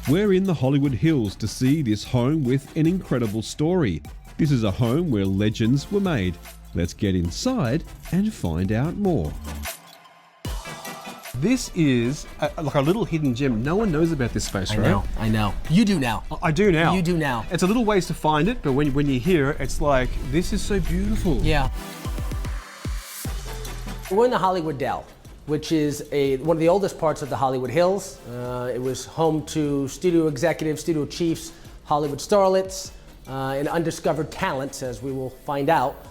We're in the Hollywood Hills to see this home with an incredible story. This is a home where legends were made. Let's get inside and find out more. This is like a little hidden gem. No one knows about this space, right? I know. You do now. I do now. You do now. It's a little ways to find it, but when you're here, it's like, this is so beautiful. Yeah. We're in the Hollywood Dell, which is one of the oldest parts of the Hollywood Hills. It was home to studio executives, studio chiefs, Hollywood starlets, and undiscovered talents, as we will find out,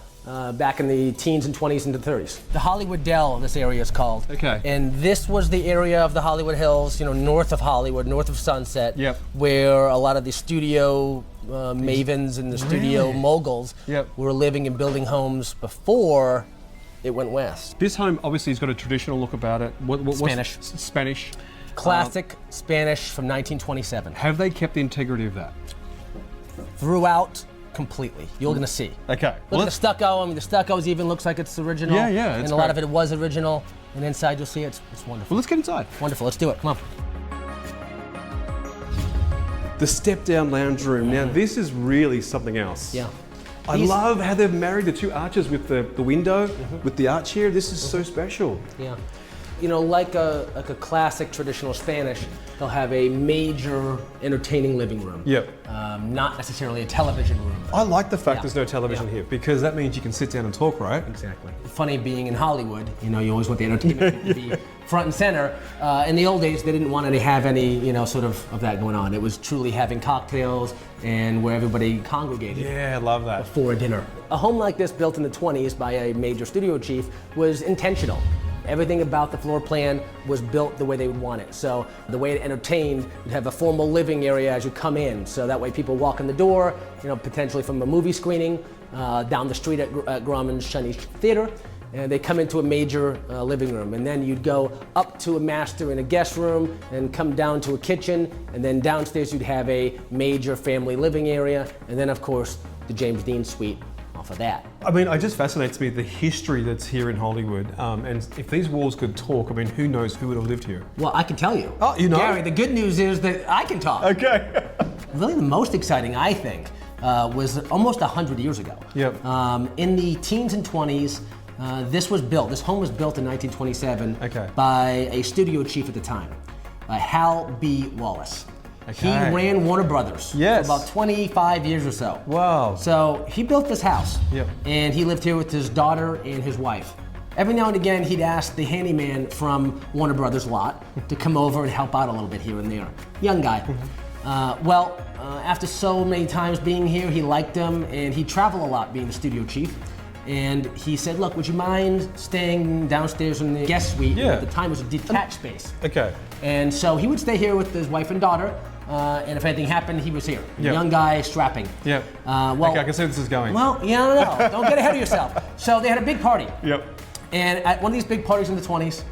back in the teens and 20s and the 30s. The Hollywood Dell, this area is called. Okay. And this was the area of the Hollywood Hills, north of Hollywood, north of Sunset, Yep. where a lot of the studio mavens and the studio moguls Yep. were living and building homes before it went west. This home obviously has got a traditional look about it. Spanish. Spanish. Classic Spanish from 1927. Have they kept the integrity of that? Throughout, completely. You're gonna see. Okay. Look at the stucco. I mean, the stucco even looks like it's original. Yeah, and it's a lot great. of it was original. And inside, you'll see it's wonderful. Well, let's get inside. Wonderful. Let's do it. Come on. The step-down lounge room. Now, this is really something else. Yeah. I love how they've married the two arches with the window, with the arch here. This is so special. Yeah. Like a classic traditional Spanish, they'll have a major entertaining living room. Yep. Not necessarily a television room. I like the fact Yeah. there's no television Yeah. here, because that means you can sit down and talk, right? Exactly. Funny being in Hollywood, you always want the entertainment to be front and center. In the old days, they didn't want to have any, sort of that going on. It was truly having cocktails and where everybody congregated. Yeah, I love that. For dinner. A home like this, built in the 20s by a major studio chief, was intentional. Everything about the floor plan was built the way they would want it. So the way it entertained, you'd have a formal living area as you come in. So that way people walk in the door, potentially from a movie screening, down the street at Grauman's Chinese Theater, and they come into a major living room. And then you'd go up to a master in a guest room and come down to a kitchen. And then downstairs you'd have a major family living area. And then of course, the James Dean suite off of that. I mean, it just fascinates me the history that's here in Hollywood. And if these walls could talk, I mean, who knows who would have lived here? Well, I can tell you. Oh, you know? Gary, the good news is that I can talk. Okay. Really the most exciting, I think, was almost 100 years ago. Yep. In the teens and 20s, this home was built in 1927 Okay. by a studio chief at the time, Hal B. Wallace. Okay. He ran Warner Brothers Yes. for about 25 years or so. Wow. So he built this house, Yep. and he lived here with his daughter and his wife. Every now and again, he'd ask the handyman from Warner Brothers lot to come over and help out a little bit here and there. Young guy. After so many times being here, he liked him, and he'd travel a lot being the studio chief. And he said, look, would you mind staying downstairs in the guest suite? Yeah. At the time, it was a detached space. Okay. And so he would stay here with his wife and daughter, and if anything happened, he was here. Yep. Young guy, strapping. Yep. Well, Okay, I can see where this is going. Well, no. Don't get ahead of yourself. So they had a big party. Yep. And at one of these big parties in the 20s,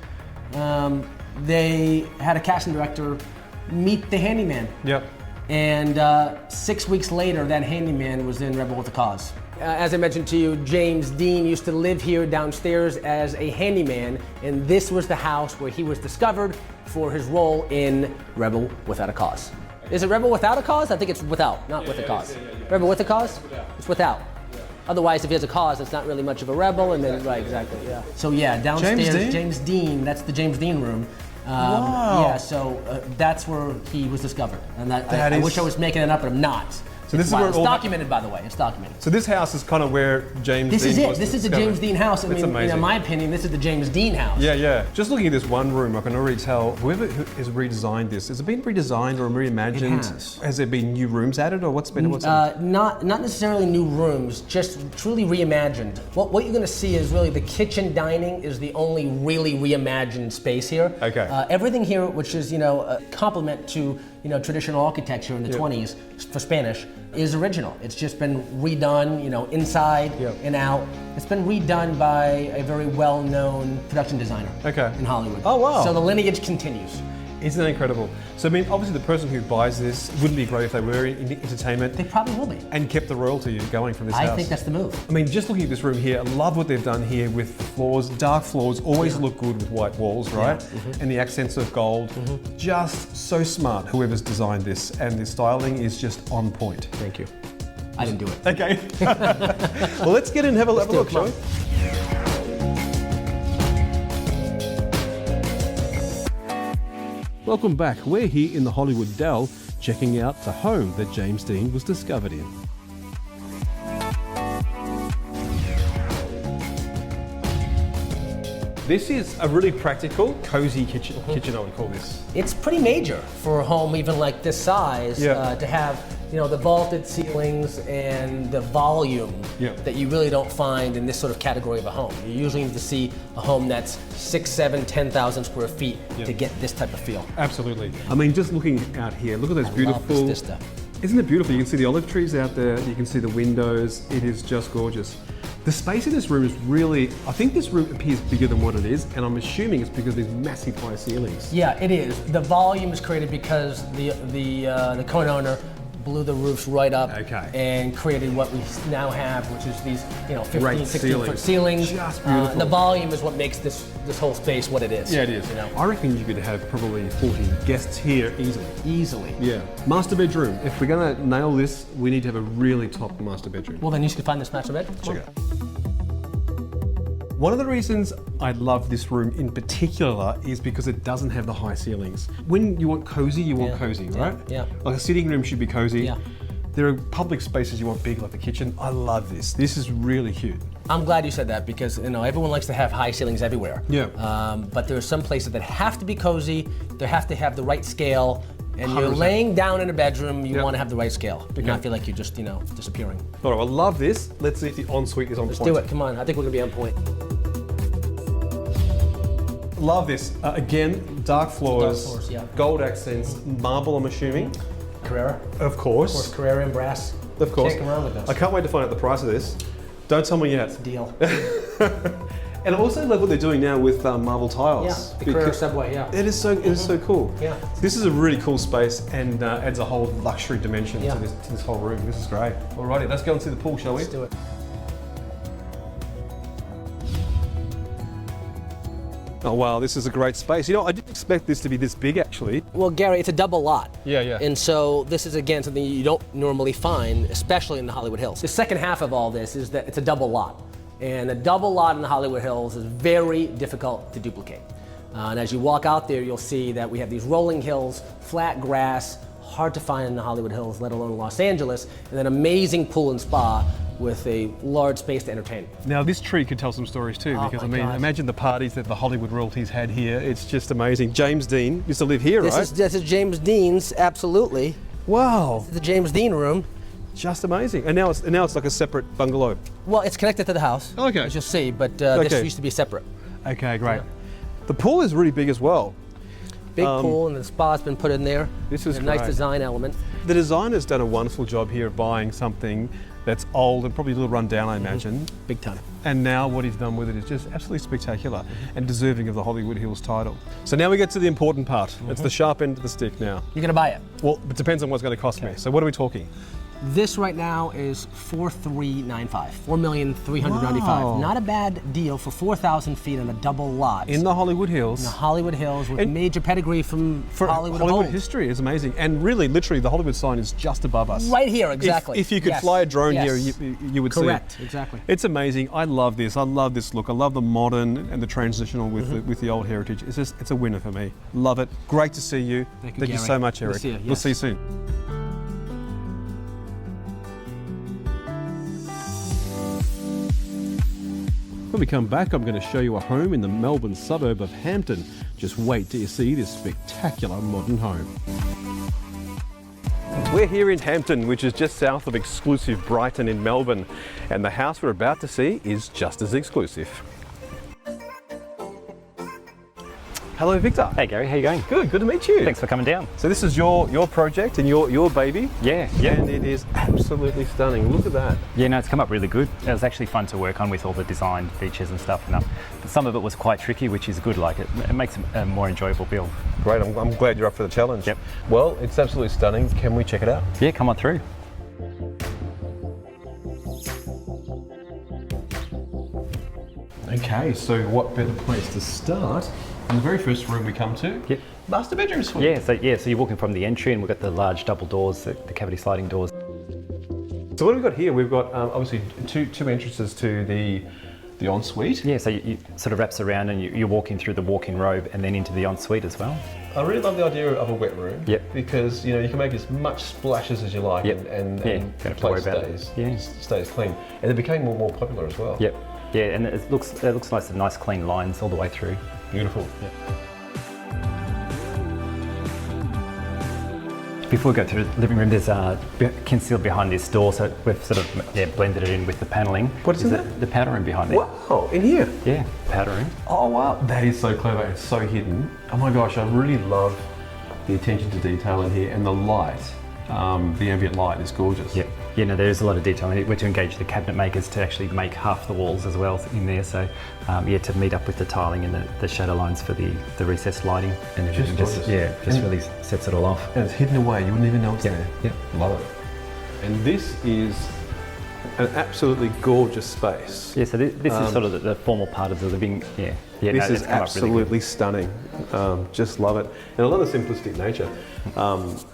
they had a casting director meet the handyman. Yep. And 6 weeks later, that handyman was in Rebel with a Cause. As I mentioned to you, James Dean used to live here downstairs as a handyman, and this was the house where he was discovered for his role in Rebel Without a Cause. Is it Rebel Without a Cause? I think it's without, not with a cause. Rebel with a cause? It's without. Otherwise, if he has a cause, it's not really much of a rebel, and then, right, exactly, yeah. So yeah, downstairs, James Dean, that's the James Dean room. Wow. Yeah, so that's where he was discovered. And I wish I was making it up, but I'm not. So this is where it's documented, by the way. It's documented. So this house is kind of where James Dean was. This is the James Dean house. I mean, amazing. in my opinion, this is the James Dean house. Yeah. Just looking at this one room, I can already tell whoever has redesigned this, has it been redesigned or reimagined? It has. Has there been new rooms added, or what's been? Not necessarily new rooms, just truly reimagined. What you're going to see is really the kitchen dining is the only really reimagined space here. Okay. Everything here, which is a complement to traditional architecture in the 20s for Spanish, is original. It's just been redone, inside and out. It's been redone by a very well-known production designer Okay. in Hollywood. Oh, wow. So the lineage continues. Isn't that incredible? So I mean, obviously the person who buys this wouldn't be great if they were in entertainment They probably will be. and kept the royalty going from this house. I think that's the move. I mean, just looking at this room here, I love what they've done here with the floors. Dark floors always look good with white walls, right? And the accents of gold. Just so smart, whoever's designed this. And the styling is just on point. Thank you. I didn't do it. Okay. Well, let's get in and have a look, shall we? Welcome back. We're here in the Hollywood Dell, checking out the home that James Dean was discovered in. This is a really practical, cozy kitchen, I would call this. It's pretty major for a home even like this size to have, you know, the vaulted ceilings and the volume that you really don't find in this sort of category of a home. You usually need to see a home that's 6, 7, 10,000 square feet to get this type of feel. Absolutely. I mean, just looking out here, look at those beautiful. Love this vista. Isn't it beautiful? You can see the olive trees out there. You can see the windows. It is just gorgeous. The space in this room is really, I think this room appears bigger than what it is, and I'm assuming it's because there's massive high ceilings. Yeah, it is. The volume is created because the current owner blew the roofs right up and created what we now have, which is these 15, 16 foot ceilings. Just beautiful. And the volume is what makes this whole space what it is. Yeah, it is. I reckon you could have probably 40 guests here easily. Easily. Yeah. Master bedroom. If we're going to nail this, we need to have a really top master bedroom. Well, then you should find this master bed. Check it out. One of the reasons I love this room in particular is because it doesn't have the high ceilings. When you want cozy, you want cozy, right? Yeah. Like a sitting room should be cozy. Yeah. There are public spaces you want big, like the kitchen. I love this. This is really cute. I'm glad you said that because everyone likes to have high ceilings everywhere. Yeah. But there are some places that have to be cozy. They have to have the right scale. And you're 100%. laying down in a bedroom, you want to have the right scale. You not feel like you're just, disappearing. All right, I love this. Let's see if the ensuite is on point. Let's do it, come on. I think we're gonna be on point. Love this. Again, dark floors, gold accents, marble I'm assuming. Carrera. Of course. Carrera and brass. Of course. Can't go wrong with this. I can't wait to find out the price of this. Don't tell me yet. Deal. And I also love what they're doing now with marble tiles. Yeah, the Carrera subway, It is so cool. Yeah. This is a really cool space and adds a whole luxury dimension to this whole room. This is great. Alrighty, let's go and see the pool, shall we? Let's do it. Oh wow, this is a great space. I didn't expect this to be this big actually. Well, Gary, it's a double lot. Yeah. And so this is, again, something you don't normally find, especially in the Hollywood Hills. The second half of all this is that it's a double lot. And a double lot in the Hollywood Hills is very difficult to duplicate. And as you walk out there, you'll see that we have these rolling hills, flat grass, hard to find in the Hollywood Hills, let alone Los Angeles, and an amazing pool and spa with a large space to entertain. Now this tree could tell some stories too, because I mean, imagine the parties that the Hollywood royalties had here. It's just amazing. James Dean used to live here, right? This is James Dean's, absolutely. Wow. This is the James Dean room. Just amazing. And now it's like a separate bungalow. Well, it's connected to the house, as you'll see, but this used to be separate. Okay, great. The pool is really big as well. Big pool, and the spa's been put in there. This is a nice design element. The designer's done a wonderful job here of buying something that's old and probably a little run down, I imagine. Big time. And now what he's done with it is just absolutely spectacular and deserving of the Hollywood Hills title. So now we get to the important part. It's the sharp end of the stick now. You're gonna buy it. Well, it depends on what's going to cost me. So what are we talking? This right now is $4,395, $4,395. Wow. Not a bad deal for 4,000 feet on a double lot. In the Hollywood Hills. In the Hollywood Hills with major pedigree from Hollywood of old. History is amazing. And really, literally, the Hollywood sign is just above us. Right here, exactly. If you could fly a drone here, you would see it. Correct, exactly. It's amazing. I love this. I love this look. I love the modern and the transitional with the old heritage. It's a winner for me. Love it. Great to see you. Thank you so much, Eric. We'll see you soon. When we come back, I'm going to show you a home in the Melbourne suburb of Hampton. Just wait till you see this spectacular modern home. We're here in Hampton, which is just south of exclusive Brighton in Melbourne. And the house we're about to see is just as exclusive. Hello, Victor. Hey Gary, how you going? Good to meet you. Thanks for coming down. So this is your project and your baby. Yeah. And it is absolutely stunning. Look at that. Yeah, no, it's come up really good. It was actually fun to work on with all the design features and stuff. And some of it was quite tricky, which is good. Like it makes a more enjoyable build. Great, I'm glad you're up for the challenge. Yep. Well, it's absolutely stunning. Can we check it out? Yeah, come on through. Okay, so what better place to start? In the very first room we come to, Yep. master bedroom suite. Yeah, so you're walking from the entry and we've got the large double doors, the cavity sliding doors. So what have we got here? We've got obviously two entrances to the ensuite. Yeah, so you sort of wraps around and you're walking through the walk-in robe and then into the ensuite as well. I really love the idea of a wet room. Yep. Because you can make as much splashes as you like, Yep. and Don't the have to worry place about it. stays clean. And it became more popular as well. Yep. Yeah, and it looks nice clean lines all the way through. Beautiful. Yep. Before we go through the living room, there's concealed behind this door, so we've sort of blended it in with the panelling. What is that? The powder room behind there. Wow, in here. Yeah, powder room. Oh wow, that is so clever. It's so hidden. Oh my gosh, I really love the attention to detail in here, and the light. The ambient light is gorgeous. Yeah. Yeah, no, there is a lot of detail in it. We're to engage the cabinet makers to actually make half the walls as well in there. So, to meet up with the tiling and the shadow lines for the recessed lighting. And everything just really sets it all off. And it's hidden away, you wouldn't even know it's there. Yeah. Love it. And this is an absolutely gorgeous space. Yeah, so this is sort of the formal part of the living. This is absolutely stunning. Just love it. And I love the simplistic nature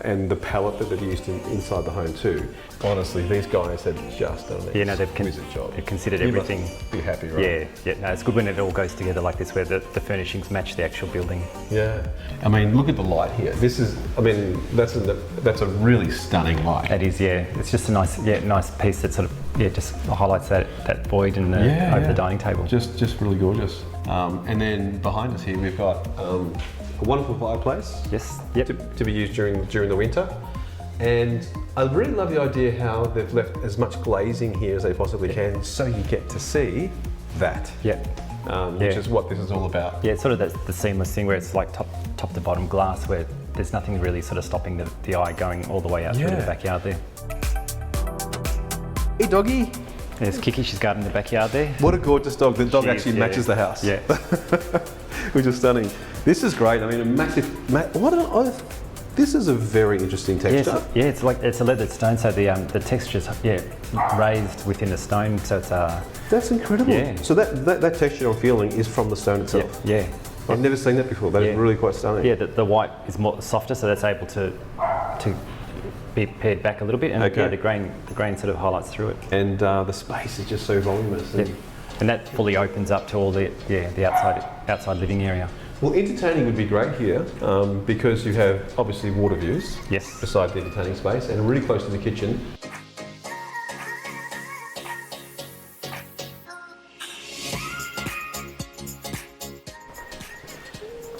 and the palette that they've used inside the home too. Honestly, these guys have just done an exquisite job. They've considered You everything. must be happy, right? Yeah. No, it's good when it all goes together like this, where the furnishings match the actual building. Yeah. I mean, look at the light here. This is, that's a really stunning light. It is, yeah. It's just a nice piece that sort of, just highlights that void and over the dining table. Just really gorgeous. And then behind us here, we've got a wonderful fireplace. Yes. Yep. To be used during the winter. And I really love the idea how they've left as much glazing here as they possibly can, so you get to see that. Yep. Which is what this is all about. Yeah, it's sort of the seamless thing where it's like top to bottom glass, where there's nothing really sort of stopping the eye going all the way out through the backyard there. Hey doggy. There's Kiki, she's guarding the backyard there. What a gorgeous dog. The dog actually matches the house. Yeah. Which is stunning. This is great. I mean, a massive, this is a very interesting texture. It's a leathered stone, so the texture's raised within the stone, so it's That's incredible. Yeah. So that texture I'm feeling is from the stone itself. Yeah. I've never seen that before. That is really quite stunning. Yeah, the white is more softer, so that's able to be pared back a little bit, and the grain sort of highlights through it. And the space is just so voluminous. And that fully opens up to all the outside living area. Well, entertaining would be great here because you have obviously water views beside the entertaining space and really close to the kitchen.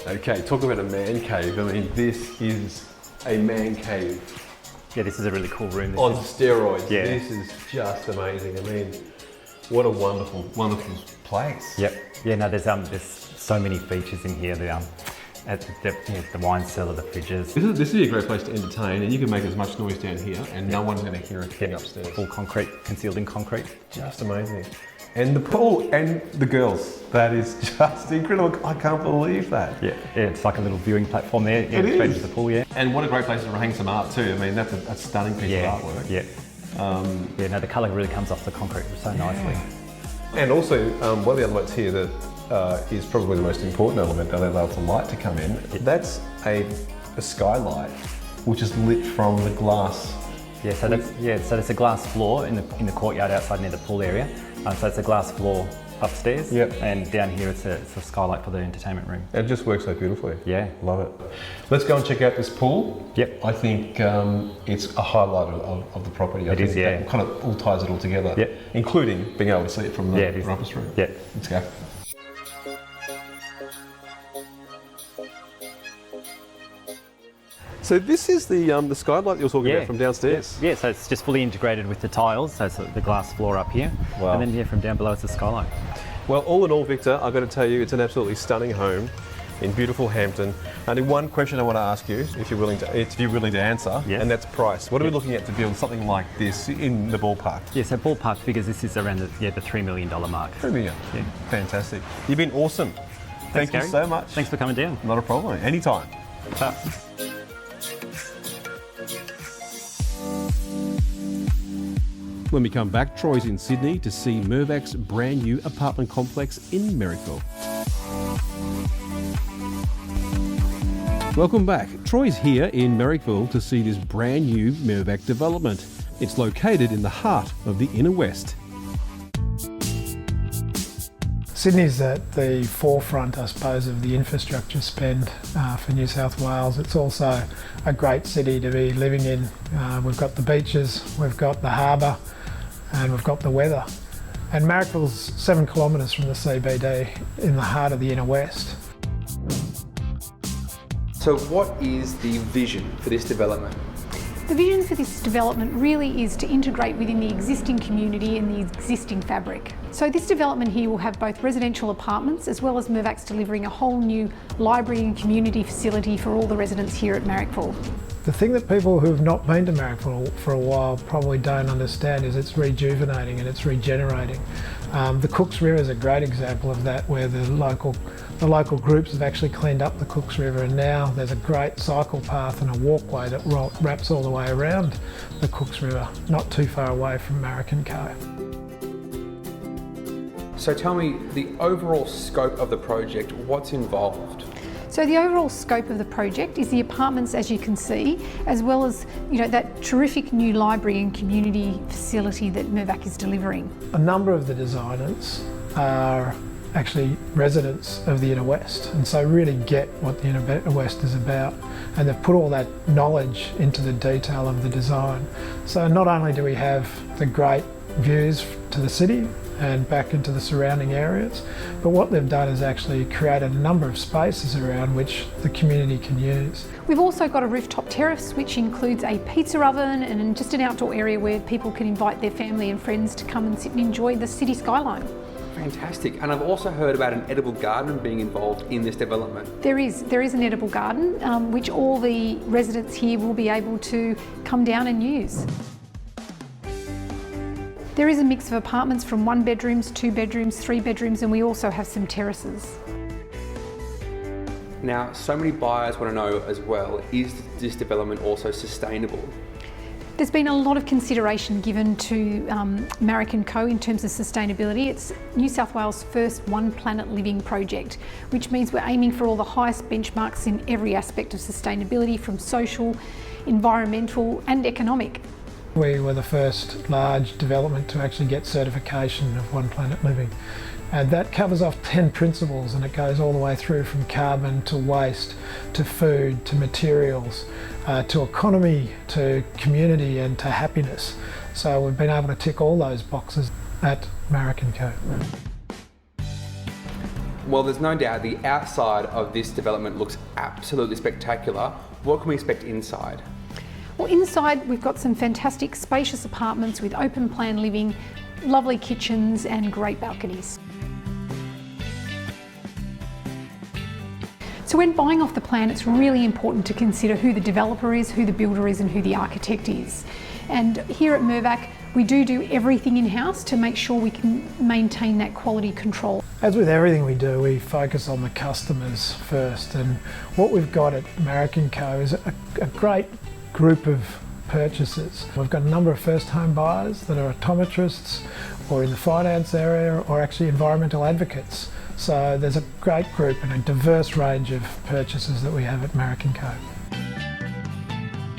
Okay, talk about a man cave. I mean, this is a man cave. Yeah, this is a really cool room. On steroids. Yeah. This is just amazing. I mean, what a wonderful, wonderful place. Yep. Yeah, no, there's so many features in here. The wine cellar, the fridges. This is a great place to entertain, and you can make as much noise down here, and no one's going to hear a thing upstairs. Full concrete, concealed in concrete. Just amazing. And the pool and the girls. That is just incredible. I can't believe that. Yeah, it's like a little viewing platform there. It is. Straight into the pool, yeah. And what a great place to hang some art too. I mean, that's a stunning piece of artwork. Yeah. The colour really comes off the concrete so nicely. And also, one of the elements here that is probably the most important element that allows the light to come in. That's a skylight, which is lit from the glass. Yeah, so that's a glass floor in the courtyard outside near the pool area. So it's a glass floor upstairs. Yep. And down here it's a skylight for the entertainment room. It just works so beautifully. Yeah. Love it. Let's go and check out this pool. Yep. I think it's a highlight of the property. I think that kind of all ties it all together. Yep. Including being able to see it from the office room. Yeah. Let's go. So this is the skylight you were talking about from downstairs? Yeah, so it's just fully integrated with the tiles, so it's the glass floor up here. Wow. And then from down below it's the skylight. Well, all in all, Victor, I've got to tell you, it's an absolutely stunning home. in beautiful Hampton. Only one question I want to ask you, if you're willing to answer, Yes. and that's price. What are we Yes. looking at to build something like this in the ballpark? Yeah, so ballpark figures, this is around the $3 million mark. $3 million. Yeah. Fantastic. You've been awesome. Thank you Gary. so much. Thanks for coming down. Not a problem. Anytime. Ta. When we come back, Troy's in Sydney to see Mirvac's brand new apartment complex in Merrickville. Welcome back. Troy's here in Merrickville to see this brand new Mirvac development. It's located in the heart of the inner west. Sydney's at the forefront, I suppose, of the infrastructure spend for New South Wales. It's also a great city to be living in. We've got the beaches, we've got the harbour, and we've got the weather. And Merrickville's 7 kilometres from the CBD in the heart of the inner west. So what is the vision for this development? The vision for this development really is to integrate within the existing community and the existing fabric. So this development here will have both residential apartments as well as Mirvac's delivering a whole new library and community facility for all the residents here at Merrickville. The thing that people who have not been to Merrickville for a while probably don't understand is it's rejuvenating and it's regenerating. The Cooks River is a great example of that, where the local groups have actually cleaned up the Cooks River, and now there's a great cycle path and a walkway that wraps all the way around the Cooks River, not too far away from Marrick & Co. So tell me the overall scope of the project, what's involved? So the overall scope of the project is the apartments, as you can see, as well as that terrific new library and community facility that Mirvac is delivering. A number of the designers are actually residents of the inner west, and so really get what the inner west is about, and they've put all that knowledge into the detail of the design. So not only do we have the great views to the city and back into the surrounding areas, but what they've done is actually create a number of spaces around which the community can use. We've also got a rooftop terrace which includes a pizza oven and just an outdoor area where people can invite their family and friends to come and sit and enjoy the city skyline. Fantastic. And I've also heard about an edible garden being involved in this development. There is an edible garden which all the residents here will be able to come down and use. There is a mix of apartments from 1 bedrooms, 2 bedrooms, 3 bedrooms, and we also have some terraces. Now, so many buyers want to know as well, is this development also sustainable? There's been a lot of consideration given to Marrick & Co in terms of sustainability. It's New South Wales' first One Planet Living project, which means we're aiming for all the highest benchmarks in every aspect of sustainability, from social, environmental and economic. We were the first large development to actually get certification of One Planet Living. And that covers off 10 principles, and it goes all the way through from carbon to waste, to food, to materials, to economy, to community and to happiness. So we've been able to tick all those boxes at Marrick & Co. Well, there's no doubt the outside of this development looks absolutely spectacular. What can we expect inside? Well, inside we've got some fantastic spacious apartments with open plan living, lovely kitchens and great balconies. So when buying off the plan, it's really important to consider who the developer is, who the builder is and who the architect is. And here at Mirvac, we do everything in-house to make sure we can maintain that quality control. As with everything we do, we focus on the customers first, and what we've got at Marrick & Co is a great group of purchasers. We've got a number of first home buyers that are optometrists or in the finance area or actually environmental advocates. So there's a great group and a diverse range of purchasers that we have at Marrick & Co.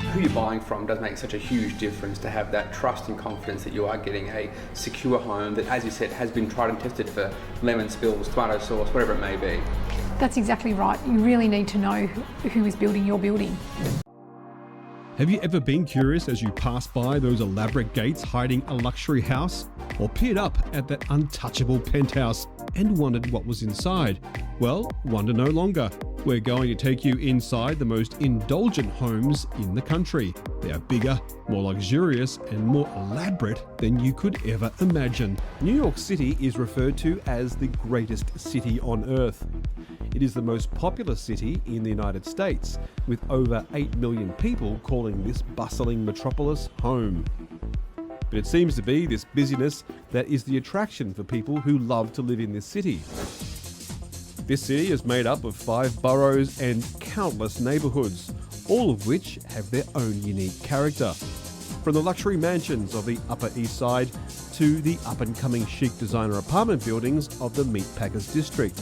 Who you're buying from does make such a huge difference, to have that trust and confidence that you are getting a secure home that, as you said, has been tried and tested for lemon spills, tomato sauce, whatever it may be. That's exactly right. You really need to know who is building your building. Have you ever been curious as you pass by those elaborate gates hiding a luxury house? Or peered up at that untouchable penthouse and wondered what was inside? Well, wonder no longer. We're going to take you inside the most indulgent homes in the country. They are bigger, more luxurious and more elaborate than you could ever imagine. New York City is referred to as the greatest city on earth. it is the most populous city in the United States, with over 8 million people calling this bustling metropolis home. But it seems to be this busyness that is the attraction for people who love to live in this city. This city is made up of 5 boroughs and countless neighbourhoods, all of which have their own unique character. From the luxury mansions of the Upper East Side to the up-and-coming chic designer apartment buildings of the Meatpackers District.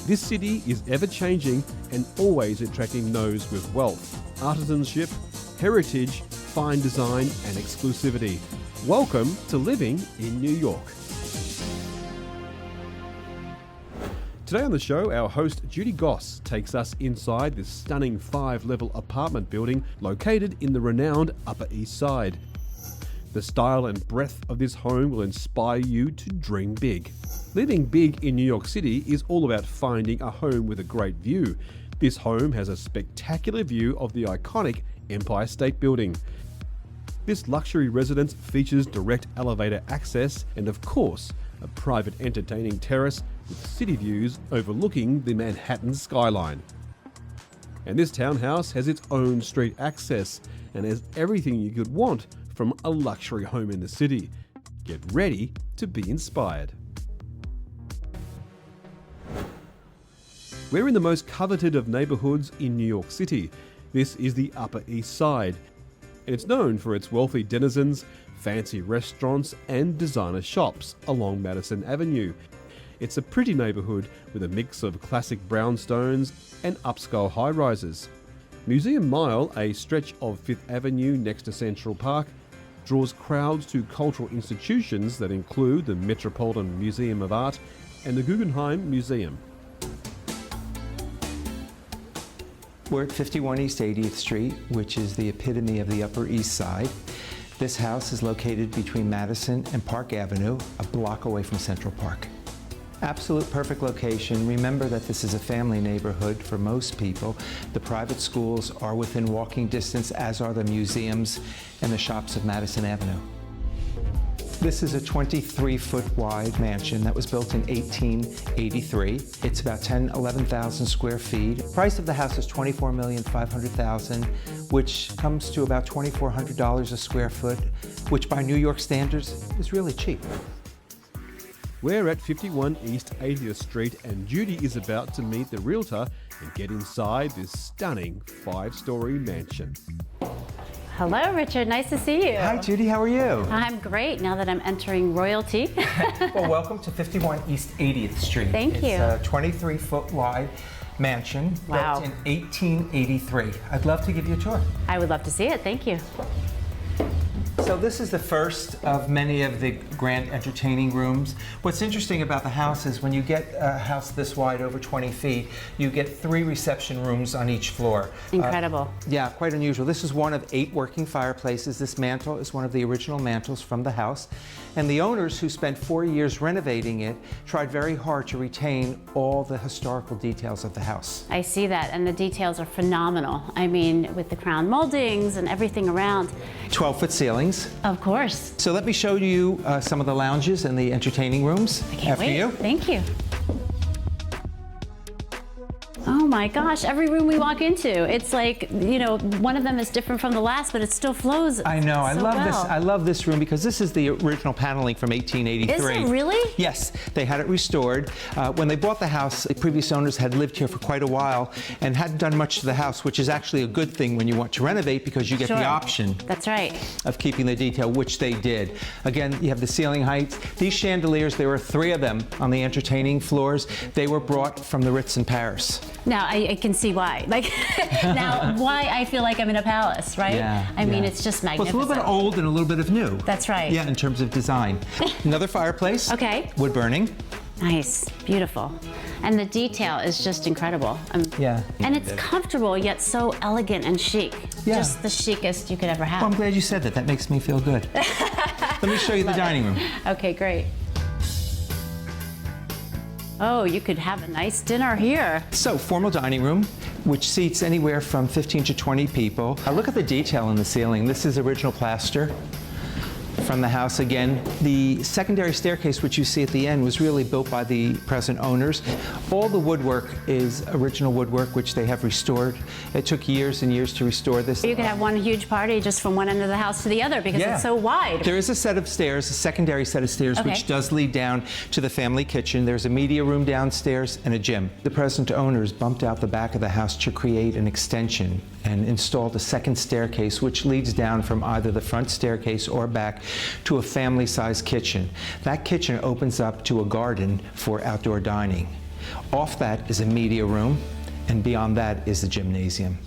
This city is ever-changing and always attracting those with wealth, artisanship, heritage, fine design and exclusivity. Welcome to living in New York. Today on the show, our host Judy Goss takes us inside this stunning 5-level apartment building located in the renowned Upper East Side. The style and breadth of this home will inspire you to dream big. Living big in New York City is all about finding a home with a great view. This home has a spectacular view of the iconic Empire State Building. This luxury residence features direct elevator access and, of course, a private entertaining terrace with city views overlooking the Manhattan skyline. And this townhouse has its own street access and has everything you could want from a luxury home in the city. Get ready to be inspired. We're in the most coveted of neighbourhoods in New York City. This is the Upper East Side, and it's known for its wealthy denizens, fancy restaurants and designer shops along Madison Avenue. It's a pretty neighbourhood with a mix of classic brownstones and upscale high-rises. Museum Mile, a stretch of Fifth Avenue next to Central Park, draws crowds to cultural institutions that include the Metropolitan Museum of Art and the Guggenheim Museum. We're at 51 East 80th Street, which is the epitome of the Upper East Side. This house is located between Madison and Park Avenue, a block away from Central Park. Absolute perfect location. Remember that this is a family neighborhood for most people. The private schools are within walking distance, as are the museums and the shops of Madison Avenue. This is a 23-foot wide mansion that was built in 1883. It's about 11,000 square feet. The price of the house is $24,500,000, which comes to about $2,400 a square foot, which by New York standards is really cheap. We're at 51 East 80th Street and Judy is about to meet the realtor and get inside this stunning 5-story mansion. Hello, Richard. Nice to see you. Hi, Judy. How are you? I'm great now that I'm entering royalty. Well, welcome to 51 East 80th Street. Thank you. It's a 23-foot wide mansion Wow. built in 1883. I'd love to give you a tour. I would love to see it. Thank you. So this is the first of many of the grand entertaining rooms. What's interesting about the house is when you get a house this wide, over 20 feet, you get 3 reception rooms on each floor. Incredible. Yeah, quite unusual. This is one of 8 working fireplaces. This mantle is one of the original mantles from the house. And the owners, who spent 4 years renovating it, tried very hard to retain all the historical details of the house. I see that, and the details are phenomenal. I mean, with the crown moldings and everything around. 12-foot ceilings. Of course. So let me show you some of the lounges and the entertaining rooms. I can't After wait. you. Thank you. Oh my gosh, every room we walk into, it's like, you know, one of them is different from the last, but it still flows. I know, I so love this. well. I love this room because this is the original paneling from 1883. Is it really? Yes, they had it restored. When they bought the house, the previous owners had lived here for quite a while and hadn't done much to the house, which is actually a good thing when you want to renovate because you get Sure. the option That's right. of keeping the detail, which they did. Again, you have the ceiling heights. These chandeliers, there were 3 of them on the entertaining floors. They were brought from the Ritz in Paris. Now I can see why. Like now, why I feel like I'm in a palace, right? Yeah, I mean, yeah. it's just Well, magnificent. it's a little bit old and a little bit of new. That's right. Yeah, in terms of design. Another fireplace. Okay. Wood burning. Nice, beautiful, and the detail is just incredible. Yeah. And it's comfortable yet so elegant and chic. Yeah. Just the chicest you could ever have. Well, I'm glad you said that. That makes me feel good. Let me show you the dining room. Okay, great. Oh, you could have a nice dinner here. So, formal dining room, which seats anywhere from 15 to 20 people. Look at the detail in the ceiling. This is original plaster from the house again. The secondary staircase, which you see at the end, was really built by the present owners. All the woodwork is original woodwork, which they have restored. It took years and years to restore this. You could have one huge party just from one end of the house to the other because it's so wide. There is a set of stairs, a secondary set of stairs, which does lead down to the family kitchen. There's a media room downstairs and a gym. The present owners bumped out the back of the house to create an extension and installed a second staircase, which leads down from either the front staircase or back to a family-sized kitchen. That kitchen opens up to a garden for outdoor dining. Off that is a media room, and beyond that is the gymnasium.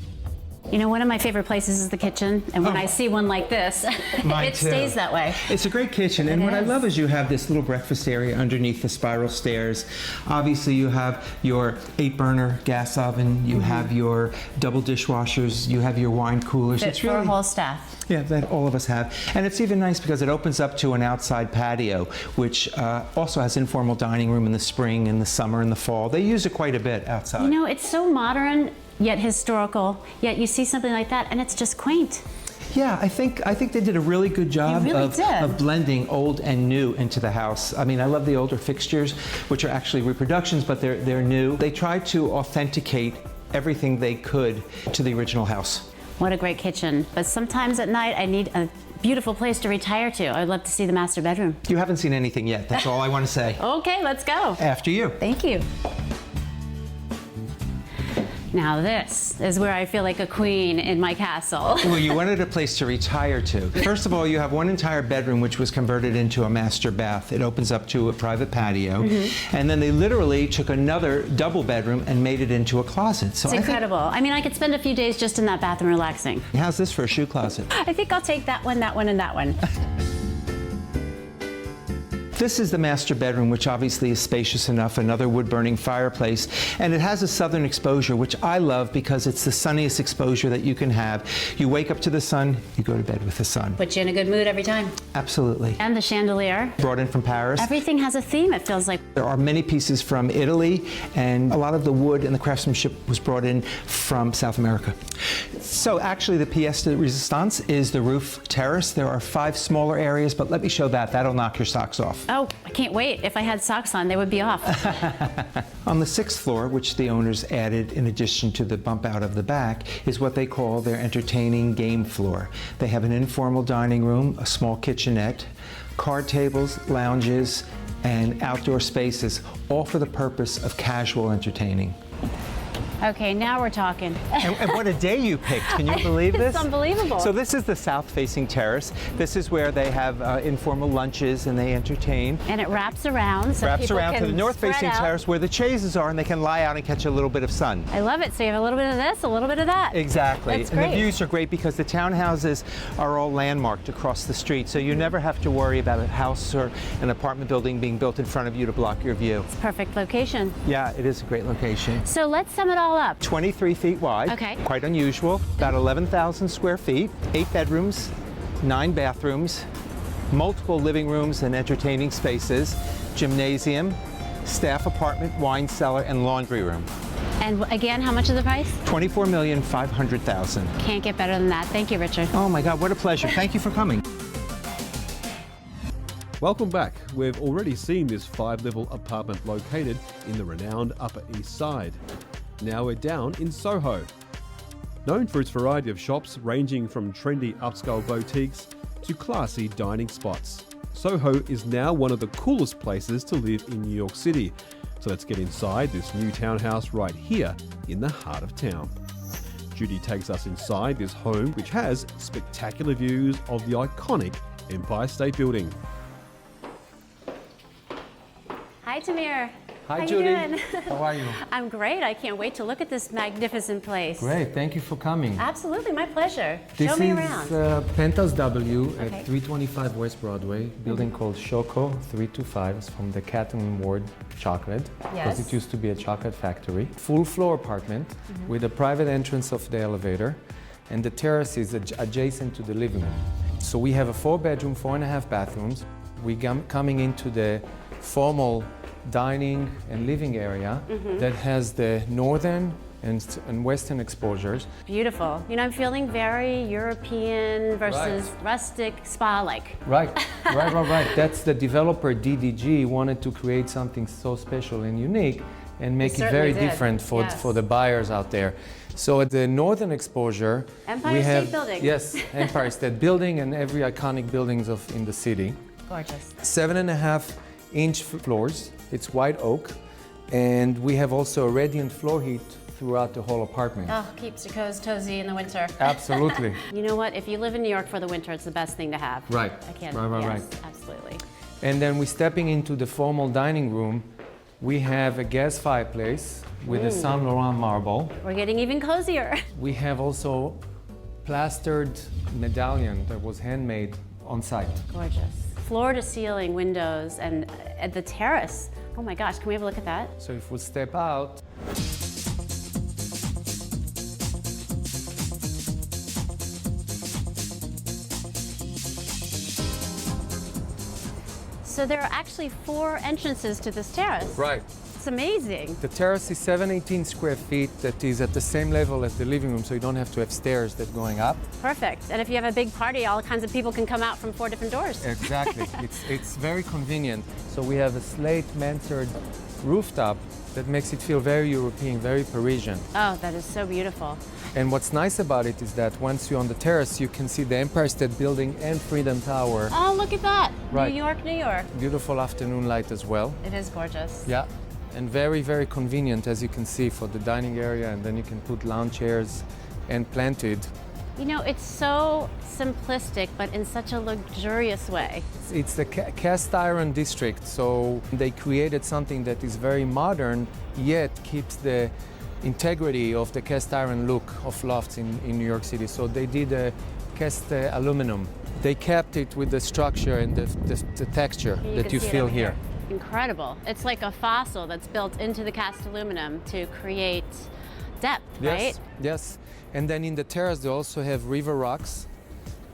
You know, one of my favorite places is the kitchen, and when I see one like this, it stays that way. It's a great kitchen, and what I love is you have this little breakfast area underneath the spiral stairs. Obviously, you have your 8-burner gas oven, you have your double dishwashers, you have your wine coolers. Fit for a whole staff. Yeah, that all of us have. And it's even nice because it opens up to an outside patio, which also has informal dining room in the spring, in the summer, in the fall. They use it quite a bit outside. You know, it's so modern, yet historical, yet you see something like that and it's just quaint. Yeah, I think they did a really good job of blending old and new into the house. I mean, I love the older fixtures, which are actually reproductions, but they're new. They tried to authenticate everything they could to the original house. What a great kitchen. But sometimes at night I need a beautiful place to retire to. I'd love to see the master bedroom. You haven't seen anything yet, that's all I want to say. Okay, let's go. After you. Thank you. Now this is where I feel like a queen in my castle. Well, you wanted a place to retire to. First of all, you have one entire bedroom which was converted into a master bath. It opens up to a private patio. And then they literally took another double bedroom and made it into a closet. So it's incredible. I mean, I could spend a few days just in that bathroom relaxing. How's this for a shoe closet? I think I'll take that one, and that one. This is the master bedroom, which obviously is spacious enough, another wood-burning fireplace, and it has a southern exposure, which I love because it's the sunniest exposure that you can have. You wake up to the sun, you go to bed with the sun. Put you in a good mood every time. Absolutely. And the chandelier. Brought in from Paris. Everything has a theme, it feels like. There are many pieces from Italy, and a lot of the wood and the craftsmanship was brought in from South America. So actually the pièce de résistance is the roof terrace. There are 5 smaller areas, but let me show that. That'll knock your socks off. Oh, I can't wait. If I had socks on, they would be off. On the 6th floor, which the owners added in addition to the bump out of the back, is what they call their entertaining game floor. They have an informal dining room, a small kitchenette, card tables, lounges, and outdoor spaces, all for the purpose of casual entertaining. Okay, now we're talking. And what a day you picked. Can you believe this? It's unbelievable. So this is the south-facing terrace. This is where they have informal lunches and they entertain. And it wraps around so wraps people around can to the north-facing terrace where the chaises are and they can lie out and catch a little bit of sun. I love it. So you have a little bit of this, a little bit of that. Exactly. That's and great. the views are great because the townhouses are all landmarked across the street. So you never have to worry about a house or an apartment building being built in front of you to block your view. It's a perfect location. Yeah, it is a great location. So let's sum it all up. 23 feet wide, Okay. Quite unusual, about 11,000 square feet, 8 bedrooms, 9 bathrooms, multiple living rooms and entertaining spaces, gymnasium, staff apartment, wine cellar, and laundry room. And again, how much is the price? $24,500,000. Can't get better than that. Thank you, Richard. Oh my God, what a pleasure. Thank you for coming. Welcome back. We've already seen this 5-level apartment located in the renowned Upper East Side. Now we're down in Soho. Known for its variety of shops ranging from trendy upscale boutiques to classy dining spots, Soho is now one of the coolest places to live in New York City. So let's get inside this new townhouse right here in the heart of town. Judy takes us inside this home, which has spectacular views of the iconic Empire State Building. Hi, Tamir. Hi, How Judy. You doing? How are you? I'm great. I can't wait to look at this magnificent place. Great, thank you for coming. Absolutely, my pleasure. This Show me is around. Penthouse W Okay. at 325 West Broadway, building called Choco 325. It's from the Cat and Ward chocolate, because Yes. it used to be a chocolate factory. Full floor apartment with a private entrance of the elevator, and the terrace is adjacent to the living room. So we have a 4-bedroom, 4.5 bathrooms. We're coming into the formal dining and living area that has the northern and western exposures. Beautiful. You know, I'm feeling very European versus rustic spa-like. Right. That's the developer DDG wanted to create something so special and unique and make it very different for the buyers out there. So at the northern exposure, Empire State Building. Yes, Empire State Building and every iconic buildings in the city. Gorgeous. 7.5-inch floors. It's white oak, and we have also a radiant floor heat throughout the whole apartment. Oh, keeps your clothes cozy in the winter. Absolutely. You know what? If you live in New York for the winter, it's the best thing to have. Right. I can't. Right. Absolutely. And then we're stepping into the formal dining room. We have a gas fireplace with a Saint Laurent marble. We're getting even cozier. We have also plastered medallion that was handmade on site. Gorgeous. Floor to ceiling windows, and at the terrace. Oh my gosh, can we have a look at that? So if we step out, So there are actually 4 entrances to this terrace. right. It's amazing. The terrace is 718 square feet that is at the same level as the living room, so you don't have to have stairs that going up. Perfect. And if you have a big party, all kinds of people can come out from 4 different doors. Exactly. It's very convenient. So we have a slate mansard rooftop that makes it feel very European, very Parisian. Oh, that is so beautiful. And what's nice about it is that once you're on the terrace, you can see the Empire State Building and Freedom Tower. Oh, look at that. Right. New York, New York. Beautiful afternoon light as well. It is gorgeous. Yeah. And very, very convenient, as you can see, for the dining area, and then you can put lounge chairs and planted. You know, it's so simplistic, but in such a luxurious way. It's the cast iron district, so they created something that is very modern, yet keeps the integrity of the cast iron look of lofts in New York City. So they did a cast aluminum. They kept it with the structure and the texture that you feel here. Incredible. It's like a fossil that's built into the cast aluminum to create depth, right? Yes. And then in the terrace, they also have river rocks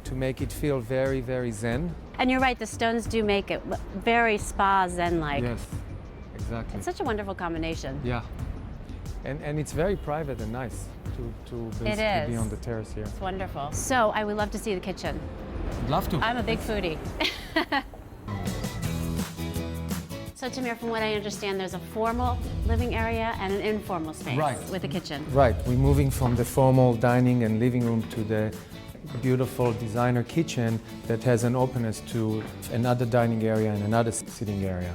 to make it feel very, very zen. And you're right, the stones do make it very spa zen-like. Yes, exactly. It's such a wonderful combination. Yeah. And it's very private and nice to basically be on the terrace here. It's wonderful. So I would love to see the kitchen. I'd love to. I'm a big foodie. So Tamir, from what I understand, there's a formal living area and an informal space with a kitchen. Right, we're moving from the formal dining and living room to the beautiful designer kitchen that has an openness to another dining area and another sitting area.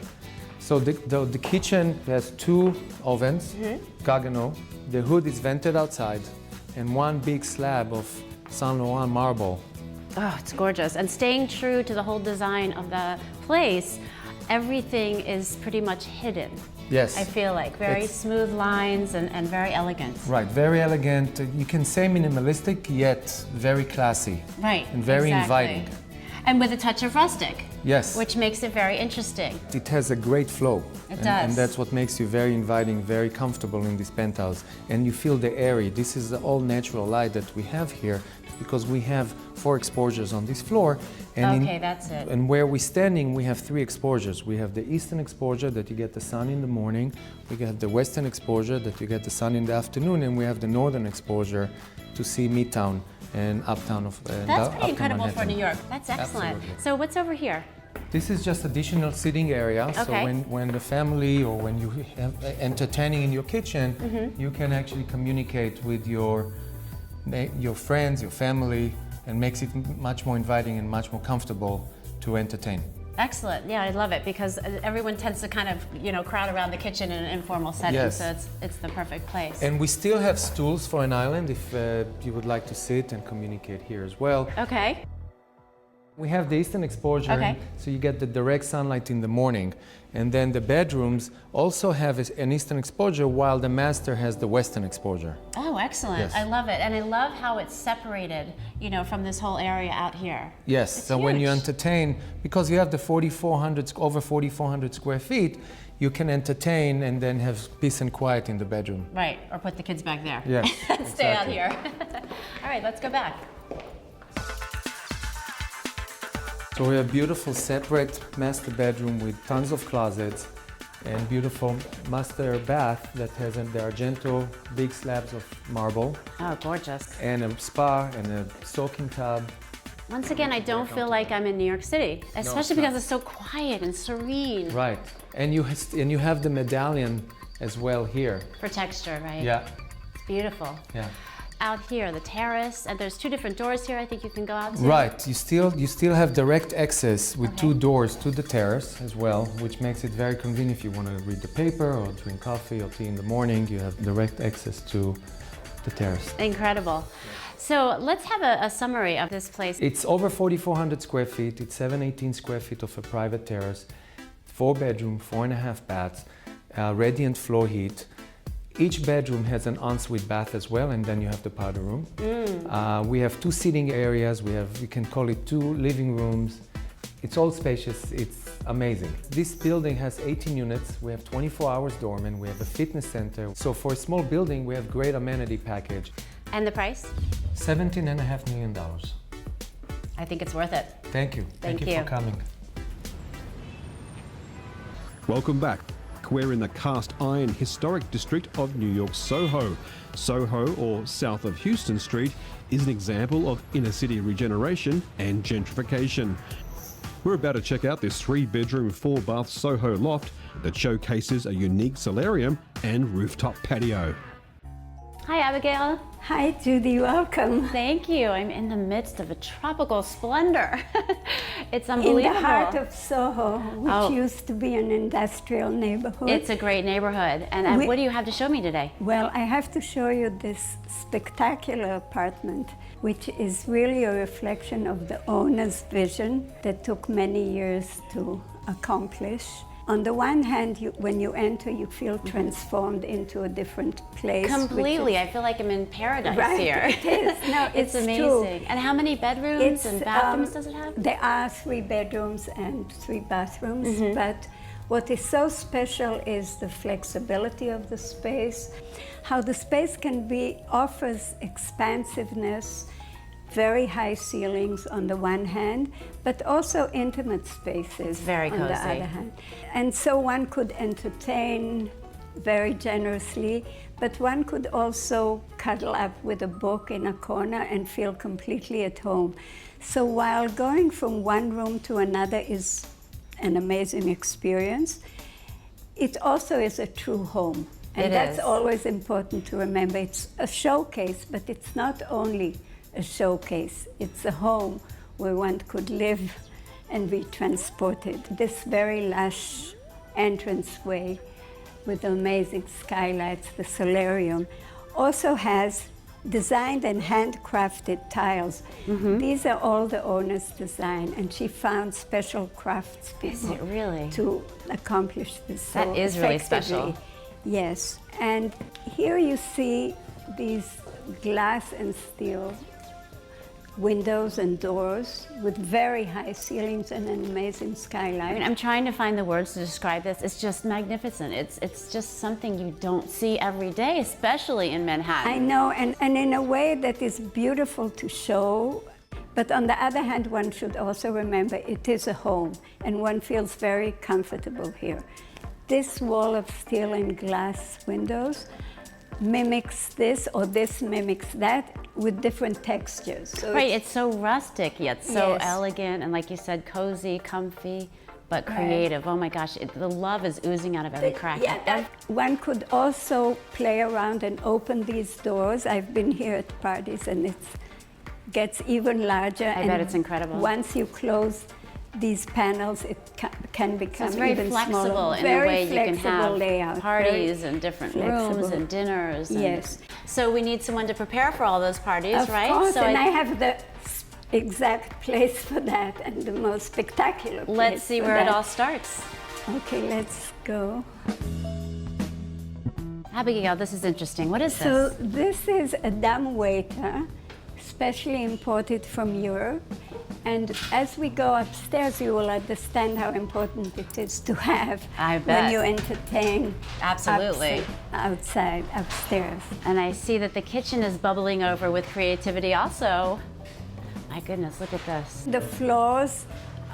So the kitchen has 2 ovens, Gaggenau. The hood is vented outside, and 1 big slab of Saint Laurent marble. Oh, it's gorgeous. And staying true to the whole design of the place, everything is pretty much hidden. Yes. I feel like very smooth lines and very elegant. Right, very elegant. You can say minimalistic, yet very classy. Right, and very inviting. And with a touch of rustic. Yes. Which makes it very interesting. It has a great flow. It does. And that's what makes you very inviting, very comfortable in this penthouse. And you feel the airy. This is the all natural light that we have here because we have 4 exposures on this floor. And that's it. And where we're standing, we have 3 exposures. We have the eastern exposure that you get the sun in the morning. We got the western exposure that you get the sun in the afternoon. And we have the northern exposure to see Midtown and uptown of That's pretty incredible Manhattan. for New York. That's excellent. Absolutely. So what's over here? This is just additional sitting area. Okay. So when the family or when you have entertaining in your kitchen, you can actually communicate with your friends, your family, and makes it much more inviting and much more comfortable to entertain. Excellent. Yeah, I love it because everyone tends to kind of, crowd around the kitchen in an informal setting. Yes. So it's the perfect place. And we still have stools for an island if you would like to sit and communicate here as well. Okay. We have the eastern exposure, Okay. so you get the direct sunlight in the morning. And then the bedrooms also have an eastern exposure while the master has the western exposure. Oh, excellent. Yes. I love it. And I love how it's separated, from this whole area out here. Yes, It's so when you huge. entertain, because you have the over 4,400 square feet, you can entertain and then have peace and quiet in the bedroom. Right, or put the kids back there. Yes, Stay out exactly. here. All right, let's go back. So we have a beautiful separate master bedroom with tons of closets, and beautiful master bath that has the Argento big slabs of marble. Oh, gorgeous. And a spa and a soaking tub. Once again, I don't feel like I'm in New York City, especially because it's so quiet and serene. Right, and you have the medallion as well here. For texture, right? Yeah. It's beautiful. Yeah. Out here, the terrace, and there's 2 different doors here I think you can go out to. Right, you still have direct access with 2 doors to the terrace as well, which makes it very convenient if you want to read the paper or drink coffee or tea in the morning. You have direct access to the terrace. Incredible. So let's have a summary of this place. It's over 4,400 square feet. It's 718 square feet of a private terrace, 4 bedroom, 4.5 baths, radiant floor heat. Each bedroom has an ensuite bath as well, and then you have the powder room. We have 2 seating areas. We can call it 2 living rooms. It's all spacious. It's amazing. This building has 18 units. We have 24 hours dormant. We have a fitness center. So for a small building, we have great amenity package. And the price? $17.5 million. I think it's worth it. Thank you. Thank you for coming. Welcome back. We're in the cast iron historic district of New York's Soho. Soho, or south of Houston Street, is an example of inner city regeneration and gentrification. We're about to check out this 3-bedroom, 4-bath Soho loft that showcases a unique solarium and rooftop patio. Hi, Abigail. Hi, Judy. Welcome. Thank you. I'm in the midst of a tropical splendor. It's unbelievable. In the heart of Soho, which used to be an industrial neighborhood. It's a great neighborhood. And what do you have to show me today? Well, I have to show you this spectacular apartment, which is really a reflection of the owner's vision that took many years to accomplish. On the one hand, when you enter, you feel transformed into a different place. Completely. I feel like I'm in paradise here. It is. No, it's amazing. True. And how many bedrooms and bathrooms does it have? There are 3 bedrooms and 3 bathrooms, but what is so special is the flexibility of the space, how the space offers expansiveness, very high ceilings on the one hand, but also intimate spaces very on the other hand. And so one could entertain very generously, but one could also cuddle up with a book in a corner and feel completely at home. So while going from one room to another is an amazing experience, it also is a true home. And that's always important to remember. It's a showcase, but it's not only a showcase. It's a home where one could live and be transported. This very lush entranceway with amazing skylights, the solarium, also has designed and handcrafted tiles. These are all the owner's design, and she found special craftspeople to accomplish this. That is really special. Yes, and here you see these glass and steel windows and doors with very high ceilings and an amazing skylight. I mean, I'm trying to find the words to describe this. It's just magnificent. It's just something you don't see every day, especially in Manhattan. I know, and in a way that is beautiful to show. But on the other hand, one should also remember it is a home, and one feels very comfortable here. This wall of steel and glass windows mimics this, or this mimics that, with different textures. So right, it's so rustic, yet so elegant, and like you said, cozy, comfy, but creative. Oh my gosh, the love is oozing out of every crack. Yeah, one could also play around and open these doors. I've been here at parties, and it gets even larger. I bet it's incredible. Once you close these panels, it can become even flexible smaller. in the way you can have layout, parties and different rooms and dinners. Yes. So we need someone to prepare for all those parties, right? Of course, so and I have the exact place for that and the most spectacular place. Let's see where it all starts. Okay, let's go. Abigail, this is interesting. What is this? So this is a dumbwaiter, specially imported from Europe. And as we go upstairs, you will understand how important it is to have when you entertain outside, upstairs. And I see that the kitchen is bubbling over with creativity also. My goodness, look at this. The floors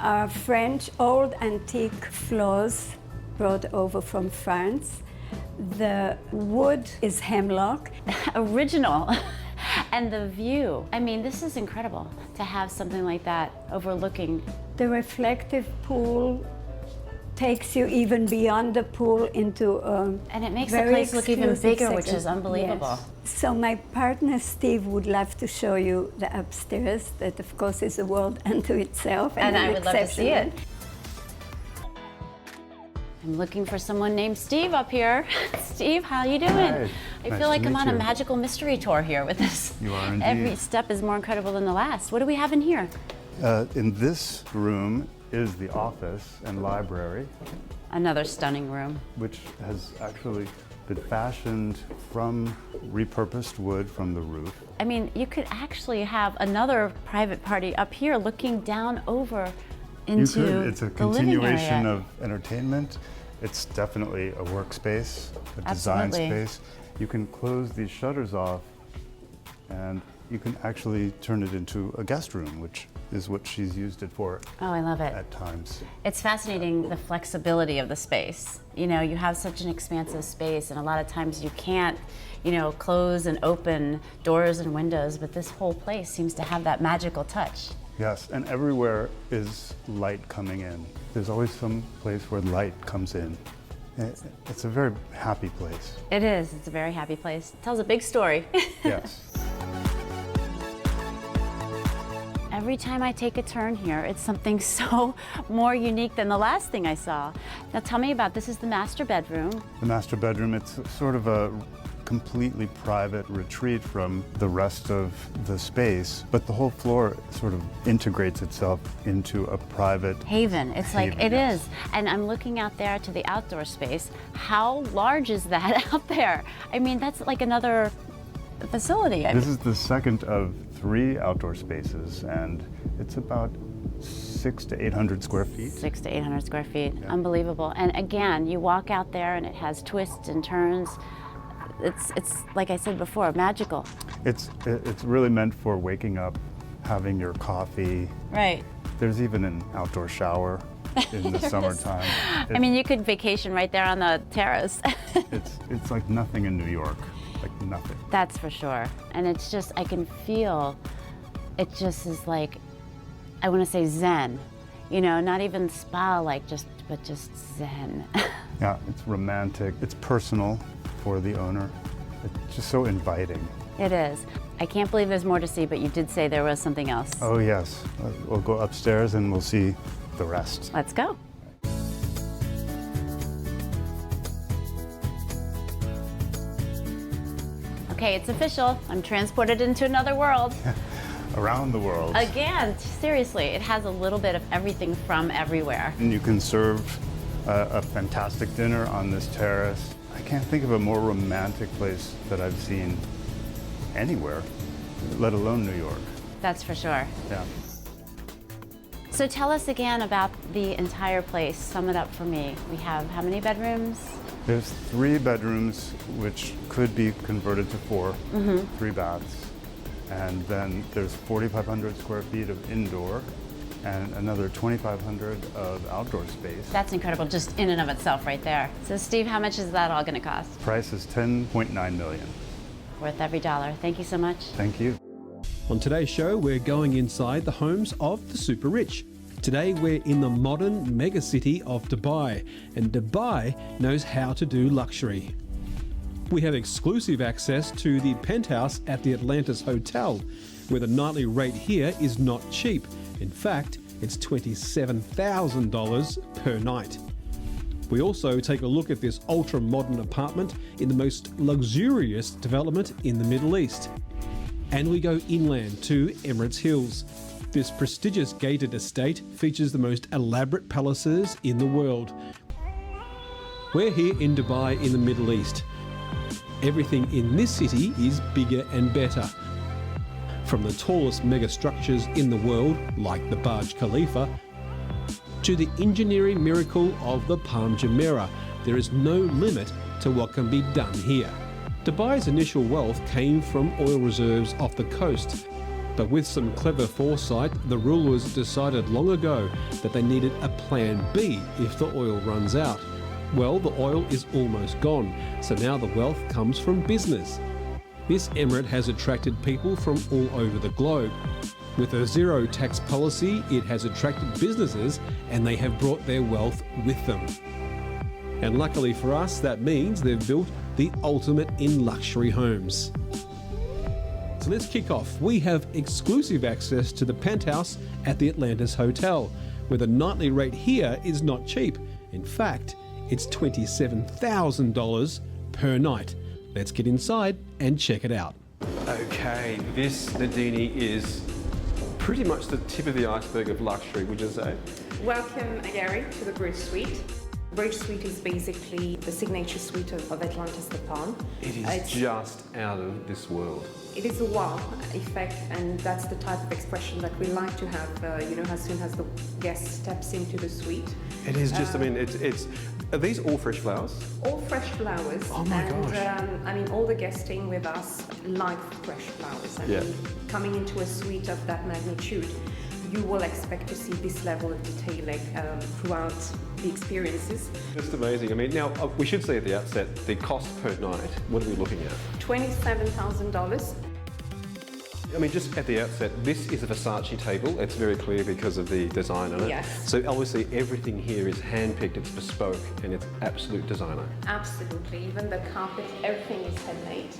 are French, old antique floors brought over from France. The wood is hemlock. Original. And the view. I mean, this is incredible to have something like that overlooking. The reflective pool takes you even beyond the pool into and it makes the place look even bigger, which is unbelievable. Yes. So my partner Steve would love to show you the upstairs, that of course is a world unto itself. And I would love to see it. I'm looking for someone named Steve up here. Steve, how you doing? Hi. I Nice feel like to I'm meet on a you. magical mystery tour here with this. You are indeed. Every step is more incredible than the last. What do we have in here? In this room is the office and library, Another stunning room. which has actually been fashioned from repurposed wood from the roof. I mean, you could actually have another private party up here looking down over into You could. It's a the living continuation area. of entertainment. It's definitely a workspace, a design Absolutely. space. You can close these shutters off and you can actually turn it into a guest room, which is what she's used it for Oh, I love it. at times. It's fascinating, the flexibility of the space. You know, you have such an expansive space, and a lot of times you can't, you know, close and open doors and windows, but this whole place seems to have that magical touch. Yes, and everywhere is light coming in. There's always some place where light comes in. It's a very happy place. It is, it's a very happy place. It tells a big story. Yes. Every time I take a turn here, it's something so more unique than the last thing I saw. Now tell me about, this is the master bedroom. The master bedroom, it's sort of a completely private retreat from the rest of the space, but the whole floor sort of integrates itself into a private Haven, it's like, haven, it yes. is. And I'm looking out there to the outdoor space. How large is that out there? I mean, that's like another facility. This is the second of 3 outdoor spaces, and it's about 600 to 800 square feet. 600 to 800 square feet, Yeah. unbelievable. And again, you walk out there and it has twists and turns. It's like I said before, magical. It's really meant for waking up, having your coffee. Right. There's even an outdoor shower in the summertime. I mean, you could vacation right there on the terrace. It's like nothing in New York, like nothing. That's for sure. And it's just, I can feel, it just is like, I want to say zen. You know, not even spa-like, but just zen. Yeah, it's romantic. It's personal for the owner. It's just so inviting. It is. I can't believe there's more to see, but you did say there was something else. Oh yes, we'll go upstairs and we'll see the rest. Let's go. Okay, it's official. I'm transported into another world. Around the world. Again, seriously, it has a little bit of everything from everywhere. And you can serve a fantastic dinner on this terrace. I can't think of a more romantic place that I've seen anywhere, let alone New York. That's for sure. Yeah. So tell us again about the entire place. Sum it up for me. We have how many bedrooms? There's 3 bedrooms, which could be converted to 4, 3 baths. And then there's 4,500 square feet of indoor and another 2,500 of outdoor space. That's incredible, just in and of itself right there. So Steve, how much is that all gonna cost? Price is $10.9 million. Worth every dollar. Thank you so much. Thank you. On today's show, we're going inside the homes of the super rich. Today, we're in the modern megacity of Dubai, and Dubai knows how to do luxury. We have exclusive access to the penthouse at the Atlantis Hotel, where the nightly rate here is not cheap. In fact, it's $27,000 per night. We also take a look at this ultra-modern apartment in the most luxurious development in the Middle East. And we go inland to Emirates Hills. This prestigious gated estate features the most elaborate palaces in the world. We're here in Dubai in the Middle East. Everything in this city is bigger and better. From the tallest mega structures in the world, like the Burj Khalifa, to the engineering miracle of the Palm Jumeirah, there is no limit to what can be done here. Dubai's initial wealth came from oil reserves off the coast, but with some clever foresight, the rulers decided long ago that they needed a plan B if the oil runs out. Well, the oil is almost gone, so now the wealth comes from business. This emirate has attracted people from all over the globe. With a zero tax policy, it has attracted businesses and they have brought their wealth with them. And luckily for us, that means they've built the ultimate in luxury homes. So let's kick off. We have exclusive access to the penthouse at the Atlantis Hotel, where the nightly rate here is not cheap. In fact, it's $27,000 per night. Let's get inside and check it out. Okay, this, Nadini, is pretty much the tip of the iceberg of luxury, would you say? Welcome, Gary, to the Bridge Suite. Bridge Suite is basically the signature suite of Atlantis the Palm. It is just out of this world. It is a wow effect, and that's the type of expression that we like to have, as soon as the guest steps into the suite. It is just, are these all fresh flowers? All fresh flowers. Oh my gosh. All the guests staying with us like fresh flowers. Coming into a suite of that magnitude, you will expect to see this level of detailing throughout the experiences. Just amazing. Now we should say at the outset, the cost per night, what are we looking at? $27,000. Just at the outset, this is a Versace table. It's very clear because of the design on it. Yes. So obviously everything here is hand-picked, it's bespoke, and it's absolute designer. Absolutely. Even the carpet, everything is handmade.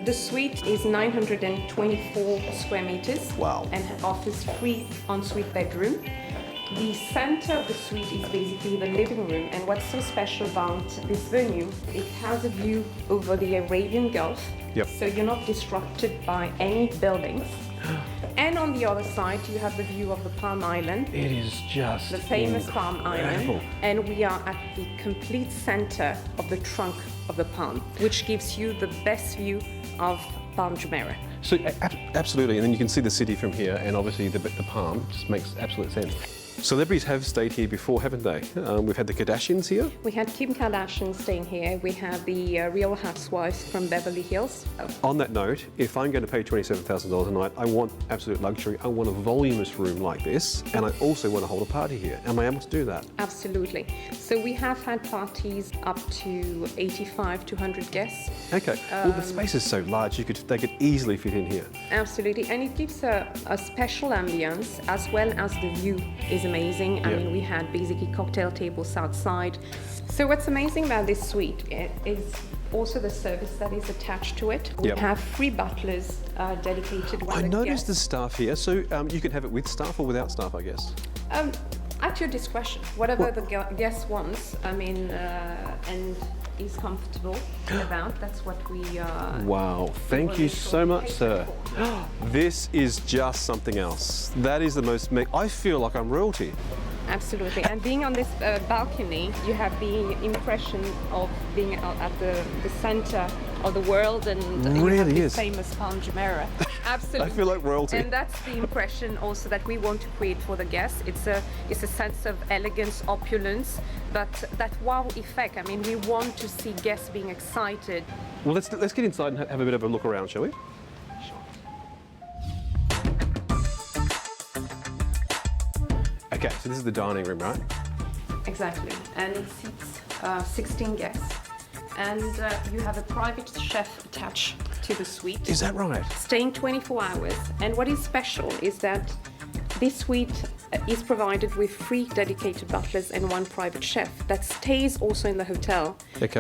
The suite is 924 square meters. Wow. And offers 3 ensuite bedrooms. The center of the suite is basically the living room, and what's so special about this venue, it has a view over the Arabian Gulf, so you're not disrupted by any buildings. And on the other side, you have the view of the Palm Island. It is just the famous Palm Island, and we are at the complete center of the trunk of the palm, which gives you the best view of Palm Jumeirah. So absolutely, and then you can see the city from here, and obviously the palm just makes absolute sense. Celebrities have stayed here before, haven't they? We've had the Kardashians here. We had Kim Kardashian staying here. We have the Real Housewives from Beverly Hills. On that note, if I'm going to pay $27,000 a night, I want absolute luxury. I want a voluminous room like this, and I also want to hold a party here. Am I able to do that? Absolutely. So we have had parties up to 85 to 100 guests. Okay. Well, the space is so large, they could easily fit in here. Absolutely, and it gives a special ambience, as well as the view is amazing. We had basically cocktail tables outside. So what's amazing about this suite is also the service that is attached to it. We have 3 butlers dedicated. I noticed the staff here, so you can have it with staff or without staff, I guess. At your discretion, whatever the guest wants. And is comfortable about. That's what we. Wow! Thank you so much, sir. This is just something else. That is the most. I feel like I'm royalty. Absolutely, and being on this balcony, you have the impression of being at the center of the world, and you have this famous Palm Jumeirah. Absolutely. I feel like royalty. And that's the impression also that we want to create for the guests. It's a sense of elegance, opulence, but that wow effect. We want to see guests being excited. Well, let's get inside and have a bit of a look around, shall we? Okay, so this is the dining room, right? Exactly, and it seats 16 guests. And you have a private chef attached to the suite. Is that right? Staying 24 hours. And what is special is that this suite is provided with 3 dedicated butlers and 1 private chef that stays also in the hotel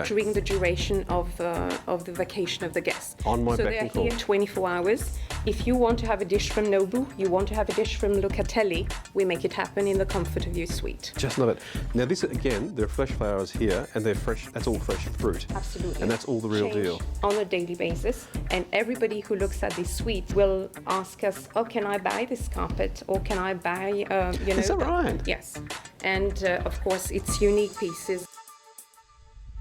during the duration of the vacation of the guests. On my so beck and they're call. here 24 hours. If you want to have a dish from Nobu, you want to have a dish from Locatelli, we make it happen in the comfort of your suite. Just love it. Now this, again, there are fresh flowers here, and they're fresh, that's all fresh fruit. Absolutely. And that's all the real deal. On a daily basis. And everybody who looks at this suite will ask us, oh, can I buy this carpet? Or can I buy, Is that right? Yes. And of course, it's unique pieces.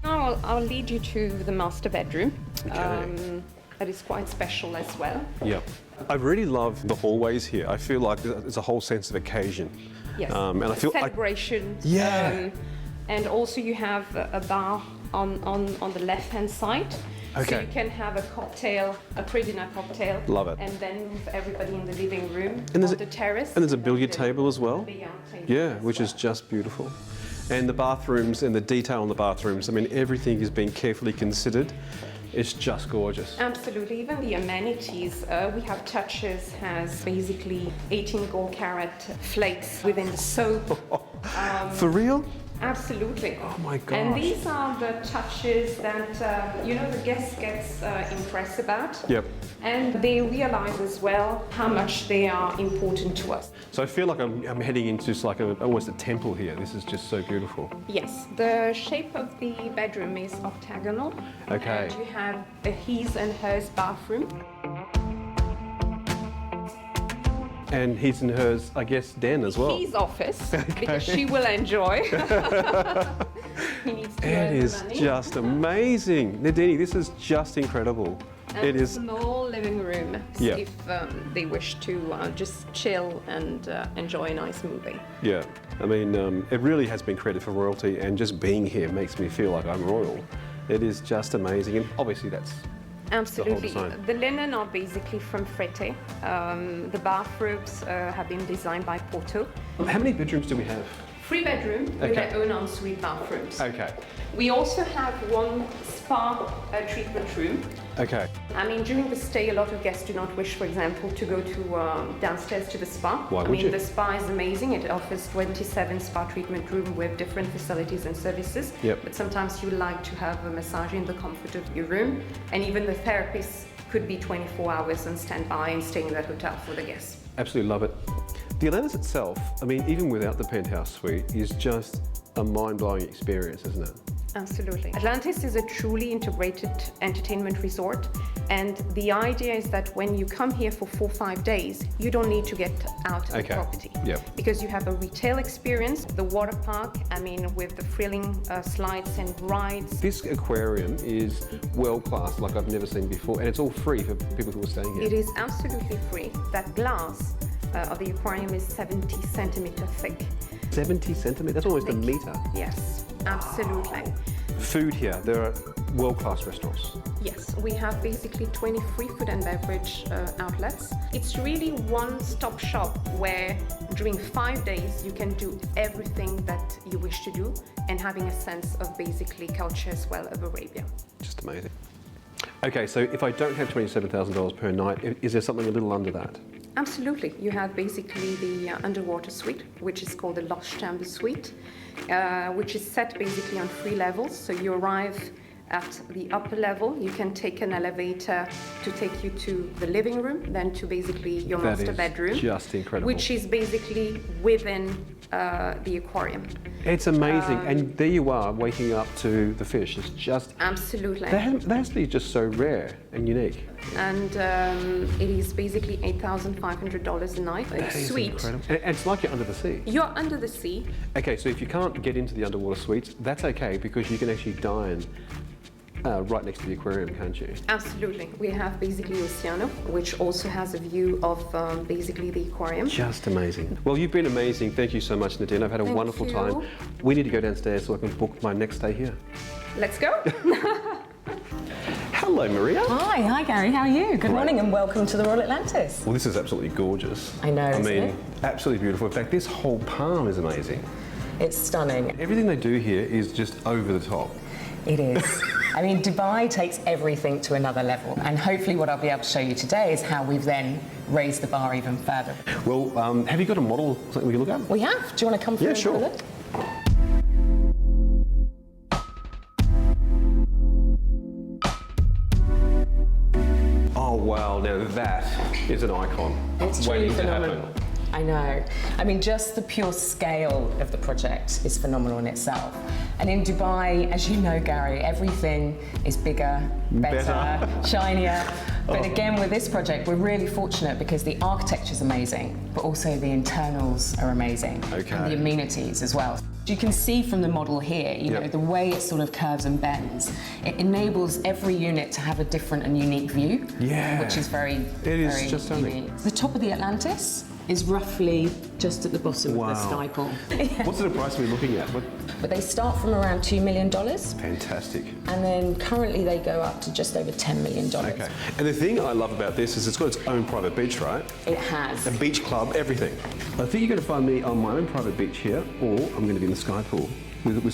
Now I'll lead you to the master bedroom. Okay. That is quite special as well. Yeah. I really love the hallways here. I feel like there's a whole sense of occasion. Yes. And I feel celebration. Yeah. And also you have a bar on the left-hand side. Okay. So you can have a cocktail, a pre-dinner cocktail. Love it. And then move everybody in the living room And there's on the terrace. And there's a billiard table as well. Billiard table Yeah, as which well. is just beautiful. And the bathrooms and the detail in the bathrooms, I mean, everything is being carefully considered. It's just gorgeous. Absolutely. Even the amenities, we have Touches has basically 18 gold carat flakes within the soap. For real? Absolutely. Oh my gosh. And these are the touches that you know the guest gets impressed about. Yep. And they realize as well how much they are important to us. So I feel like I'm heading into just like almost a temple here. This is just so beautiful. Yes, the shape of the bedroom is octagonal. Okay. And you have a his and hers bathroom. And his and hers, I guess, den as well. His office, because she will enjoy. He needs to It earn is money. just amazing. Nadine, this is just incredible. And It a is. small living room Yeah. if they wish to just chill and enjoy a nice movie. Yeah, I mean, it really has been created for royalty, and just being here makes me feel like I'm royal. It is just amazing, and obviously that's Absolutely. the whole design. The linen are basically from Frete. The bathrobes have been designed by Porto. How many bedrooms do we have? 3 bedroom with Okay. their own ensuite bathrooms. Okay. We also have one spa treatment room. Okay. I mean, during the stay, a lot of guests do not wish, for example, to go to downstairs to the spa. Why I would mean, you? the spa is amazing. It offers 27 spa treatment rooms with different facilities and services. Yep. But sometimes you like to have a massage in the comfort of your room, and even the therapist could be 24 hours on standby and staying in the hotel for the guests. Absolutely love it. The Atlantis itself, I mean, even without the penthouse suite, is just a mind-blowing experience, isn't it? Absolutely. Atlantis is a truly integrated entertainment resort, and the idea is that when you come here for 4 or 5 days, you don't need to get out of the property. Yep. Because you have a retail experience, the water park, I mean, with the thrilling slides and rides. This aquarium is world-class, like I've never seen before, and it's all free for people who are staying here. It is absolutely free. That glass of the aquarium is 70 centimeter thick. 70 centimetres, that's almost a metre. Yes, absolutely. Food here, there are world-class restaurants. Yes, we have basically 23 food and beverage outlets. It's really one-stop shop where during 5 days you can do everything that you wish to do, and having a sense of basically culture as well of Arabia. Just amazing. Okay, so if I don't have $27,000 per night, is there something a little under that? Absolutely. You have basically the underwater suite, which is called the Lost Chamber Suite, which is set basically on 3 levels. So you arrive at the upper level, you can take an elevator to take you to the living room, then to basically your That master is bedroom. just incredible. Which is basically within the aquarium. It's amazing, and there you are, waking up to the fish. It's just... Absolutely. That has to be just so rare and unique. And it is basically $8,500 a night. That It's is suite. incredible. And it's like you're under the sea. You're under the sea. Okay, so if you can't get into the underwater suites, that's okay, because you can actually dine right next to the aquarium, can't you? Absolutely. We have basically Oceano, which also has a view of basically the aquarium. Just amazing. Well, you've been amazing. Thank you so much, Nadine. I've had a Thank wonderful you. time. We need to go downstairs so I can book my next stay here. Let's go. Hello, Maria. Hi Gary, how are you? Good morning and welcome to the Royal Atlantis. Well, this is absolutely gorgeous. I know, I isn't mean, it? absolutely beautiful. In fact, this whole palm is amazing. It's stunning. Everything they do here is just over the top. It is. I mean, Dubai takes everything to another level, and hopefully what I'll be able to show you today is how we've then raised the bar even further. Well, have you got a model something we can look at? We have. Do you want to come through Yeah, and sure. have a look? Oh, wow. Now that is an icon. It's Waiting truly to phenomenal. happen. I know. I mean, just the pure scale of the project is phenomenal in itself. And in Dubai, as you know, Gary, everything is bigger, better, shinier. But again, with this project, we're really fortunate because the architecture is amazing, but also the internals are amazing. Okay. And the amenities as well. You can see from the model here, you know, the way it sort of curves and bends. It enables every unit to have a different and unique view, Yeah. which is very, It is very just stunning. unique. The top of the Atlantis is roughly just at the bottom of the sky pool. What sort of price are we looking at? But they start from around $2 million. Fantastic. And then currently they go up to just over $10 million. Okay. And the thing I love about this is it's got its own private beach, right? It has. A beach club, everything. I think you're going to find me on my own private beach here, or I'm going to be in the sky pool with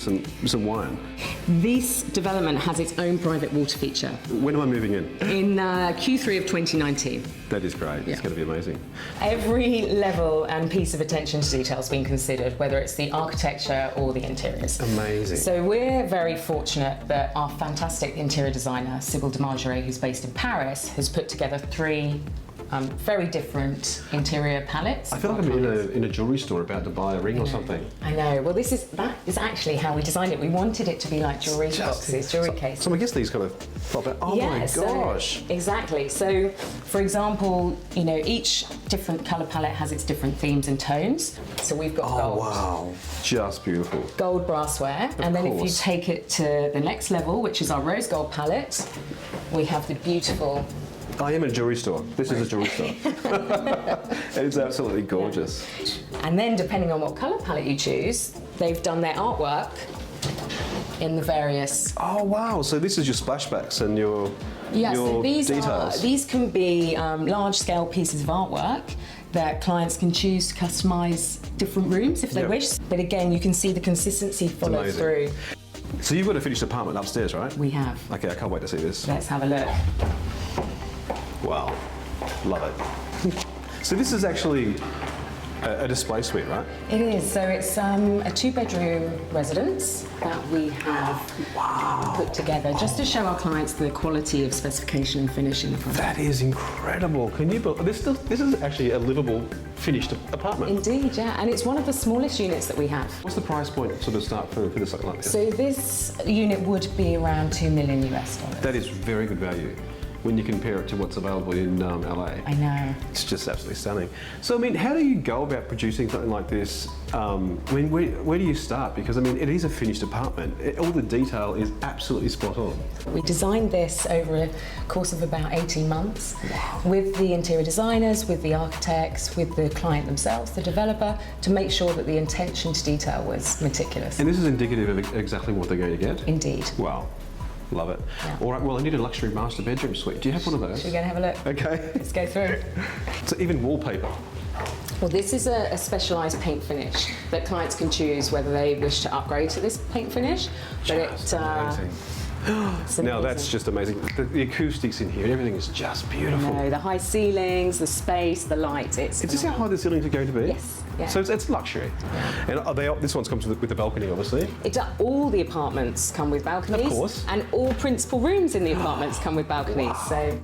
some wine. This development has its own private water feature. When am I moving in? In Q3 of 2019. That is great. Yeah. It's going to be amazing. Every level and piece of attention to detail has been considered, whether it's the architecture or the interiors. Amazing. So we're very fortunate that our fantastic interior designer, Sybil de Margerie, who's based in Paris, has put together 3 very different interior palettes. I feel like I'm in a jewellery store about to buy a ring or something. I know. Well, that is actually how we designed it. We wanted it to be like jewellery boxes, jewellery cases. So I guess these kind of pop out. Oh my gosh! Exactly. So, for example, you know, each different colour palette has its different themes and tones. So we've got gold. Wow! Just beautiful. Gold brassware, and then if you take it to the next level, which is our rose gold palette, we have the beautiful. I am in a jewellery store. This is a jewellery store. It's absolutely gorgeous. And then, depending on what colour palette you choose, they've done their artwork in the various. Oh wow! So this is your splashbacks and your so details. These can be large-scale pieces of artwork that clients can choose to customise different rooms if they wish. But again, you can see the consistency follow through. So you've got a finished apartment upstairs, right? We have. Okay, I can't wait to see this. Let's have a look. Wow, love it. So this is actually a display suite, right? It is. So it's a 2-bedroom residence that we have put together just to show our clients the quality of specification and finish in the project. That is incredible. Can you believe this is actually a livable finished apartment? Indeed, yeah. And it's one of the smallest units that we have. What's the price point sort of start for this like this? So this unit would be around $2 million US. That is very good value when you compare it to what's available in LA. I know. It's just absolutely stunning. So, I mean, how do you go about producing something like this? I mean, where do you start? Because, I mean, it is a finished apartment. All the detail is absolutely spot on. We designed this over a course of about 18 months with the interior designers, with the architects, with the client themselves, the developer, to make sure that the attention to detail was meticulous. And this is indicative of exactly what they're going to get? Indeed. Wow. Love it. Yeah. All right, well, I need a luxury master bedroom suite. Do you have one of those? Should we go and have a look? Okay. Let's go through. So even wallpaper. Well, this is a specialised paint finish that clients can choose whether they wish to upgrade to this paint finish. Just amazing. Now that's just amazing. The acoustics in here, everything is just beautiful. No, the high ceilings, the space, the light. Is this how high the ceilings are going to be? Yes. Yeah. So it's luxury. Yeah. And this one comes with the balcony, obviously. All the apartments come with balconies. Of course. And all principal rooms in the apartments come with balconies. Wow. So.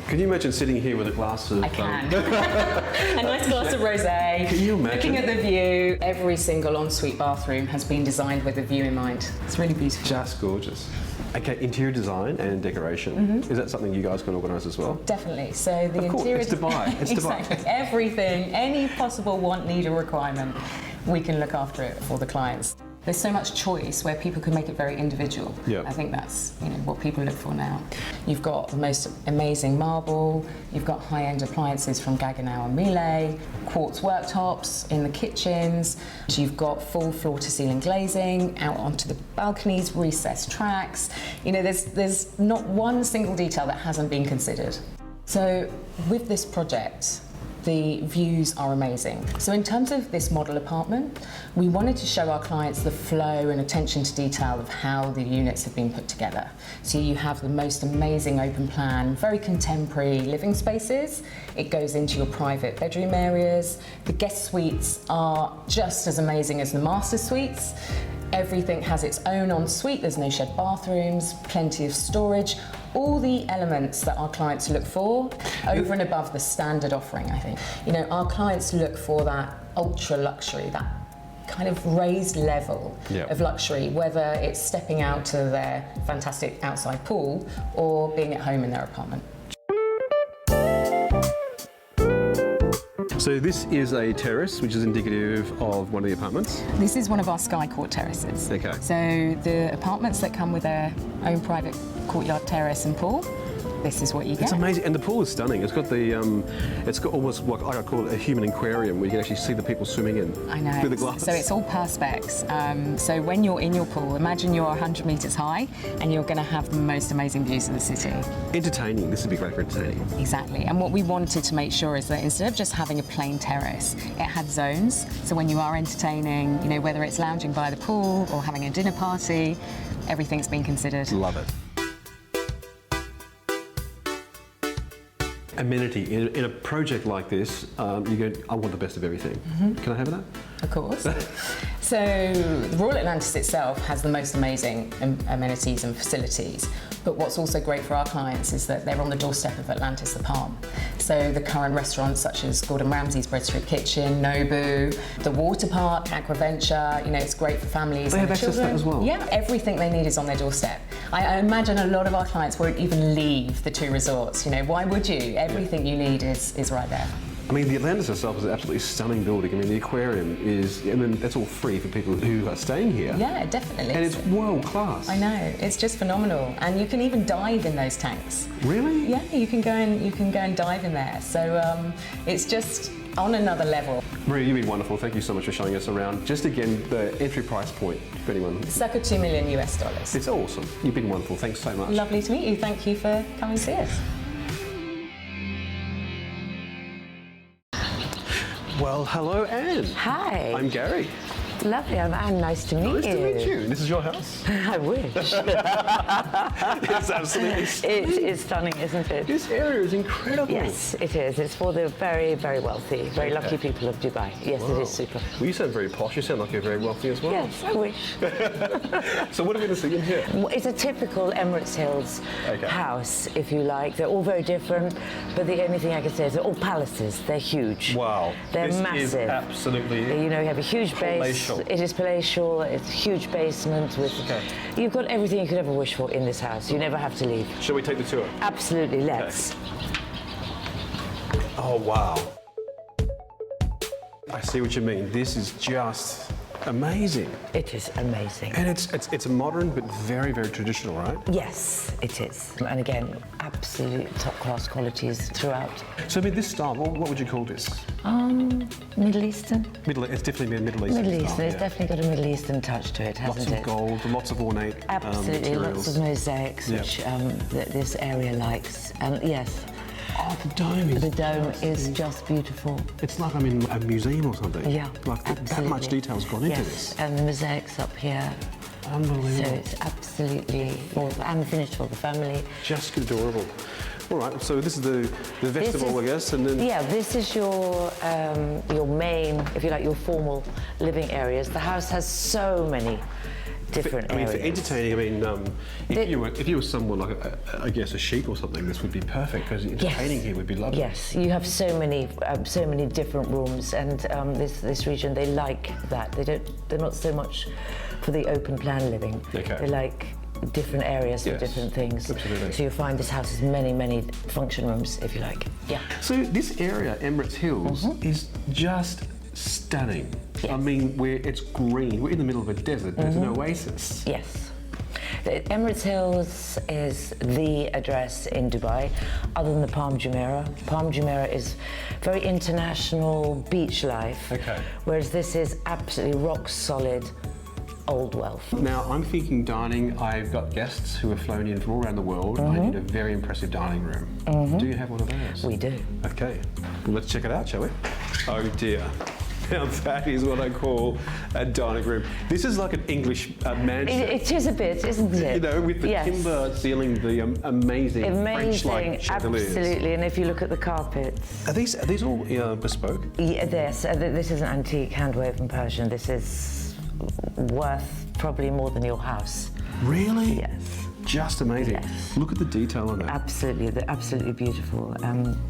Can you imagine sitting here with a glass of... I can. A nice glass of rosé. Can you imagine? Looking at the view. Every single ensuite bathroom has been designed with a view in mind. It's really beautiful. Just gorgeous. Okay, interior design and decoration. Is that something you guys can organise as well? Definitely. So the interior... It's Dubai. It's exactly. Dubai. Everything, any possible want, need or requirement, we can look after it for the clients. There's so much choice where people can make it very individual. Yeah. I think that's what people look for now. You've got the most amazing marble, you've got high-end appliances from Gaggenau and Miele, quartz worktops in the kitchens, you've got full floor-to-ceiling glazing, out onto the balconies, recessed tracks. There's not one single detail that hasn't been considered. So with this project, the views are amazing. So in terms of this model apartment, we wanted to show our clients the flow and attention to detail of how the units have been put together. So you have the most amazing open plan, very contemporary living spaces. It goes into your private bedroom areas. The guest suites are just as amazing as the master suites. Everything has its own ensuite, there's no shared bathrooms, plenty of storage, all the elements that our clients look for over and above the standard offering, I think. Our clients look for that ultra luxury, that kind of raised level of luxury, whether it's stepping out to their fantastic outside pool or being at home in their apartment. So this is a terrace, which is indicative of one of the apartments? This is one of our Sky Court terraces. Okay. So the apartments that come with their own private courtyard terrace and pool this is what you get. It's amazing, and the pool is stunning. It's got the, it's got almost what I call it a human aquarium, where you can actually see the people swimming in. I know. Through the glass. So it's all perspex. So when you're in your pool, imagine you're 100 metres high, and you're going to have the most amazing views of the city. Entertaining. This would be great for entertaining. Exactly. And what we wanted to make sure is that instead of just having a plain terrace, it had zones. So when you are entertaining, you know, whether it's lounging by the pool or having a dinner party, everything's been considered. Love it. Amenity. In a project like this, you go, I want the best of everything. Can I have that? Of course. So the Royal Atlantis itself has the most amazing amenities and facilities. But what's also great for our clients is that they're on the doorstep of Atlantis the Palm. So the current restaurants such as Gordon Ramsay's Bread Street Kitchen, Nobu, the water park, Aquaventure, you know, it's great for families They and have access to that as well? Yeah, everything they need is on their doorstep. I imagine a lot of our clients won't even leave the two resorts. You know, why would you? Everything you need is right there. I mean, the Atlantis itself is an absolutely stunning building. I mean, the aquarium is, I mean, that's all free for people who are staying here. Yeah, definitely. And it's world class. I know, it's just phenomenal. And you can even dive in those tanks. Really? Yeah, you can go and dive in there. So it's just on another level. Maria, you've been wonderful. Thank you so much for showing us around. Just again, the entry price point for anyone. Circa $2 million US. It's awesome. You've been wonderful. Thanks so much. Lovely to meet you. Thank you for coming to see us. Well, hello, Anne. Hi. I'm Gary. Lovely, I'm Anne. Nice to meet you. Nice to meet you. This is your house? I wish. It's absolutely stunning. It is stunning, isn't it? This area is incredible. Yes, it is. It's for the very, very wealthy, very lucky people of Dubai. Yes, Wow. it is super. Well, you sound very posh. You sound like you're very wealthy as well. Yes, I wish. So what are we going to see in here? It's a typical Emirates Hills house, if you like. They're all very different, but the only thing I can say is they're all palaces. They're huge. Wow. They're this massive. Is absolutely. You know, you have a huge base. palatial. It is palatial. It's a huge basement with. You've got everything you could ever wish for in this house. You never have to leave. Shall we take the tour? Absolutely. Let's. Oh wow. I see what you mean. This is just amazing. It is amazing. And it's modern but very, very traditional, right? Yes, it is. And again, absolute top-class qualities throughout. So I mean, this style, what would you call this? Middle Eastern. It's definitely a Middle Eastern Middle Eastern. style, It's definitely got a Middle Eastern touch to it, hasn't it? Lots of gold, lots of ornate Absolutely, materials. lots of mosaics, which this area likes. Yes. Oh, the dome is... The dome is just beautiful. It's like I'm in a museum or something. Yeah, like that much detail's gone into this. And the mosaics up here. Unbelievable. So it's absolutely, and finished for the family. Just adorable. All right, so this is the vestibule, I guess, and then... Yeah, this is your main, if you like, your formal living areas. The house has so many different areas. For entertaining, I mean, if you were someone like, I guess, a sheik or something, this would be perfect, because entertaining here would be lovely. Yes, you have so many different rooms, and this region, they like that. They're not so much for the open plan living. They like different areas for different things. Absolutely. So you'll find this house has many function rooms, if you like. Yeah. So this area, Emirates Hills, is just stunning. Yes. I mean, it's green. We're in the middle of a desert. There's an oasis. Yes. Emirates Hills is the address in Dubai, other than the Palm Jumeirah. Palm Jumeirah is very international beach life, whereas this is absolutely rock solid old wealth. Now, I'm thinking dining. I've got guests who have flown in from all around the world. I need a very impressive dining room. Do you have one of those? We do. Okay. Well, let's check it out, shall we? Oh dear. Now that is what I call a dining room. This is like an English mansion. It is a bit, isn't it? You know, with the timber ceiling, the amazing French-like chandeliers. Absolutely. And if you look at the carpets, are these all bespoke? Yes. This is an antique hand-woven Persian. This is worth probably more than your house. Really? Yes. Just amazing. Yes. Look at the detail on that. Absolutely, they're absolutely beautiful.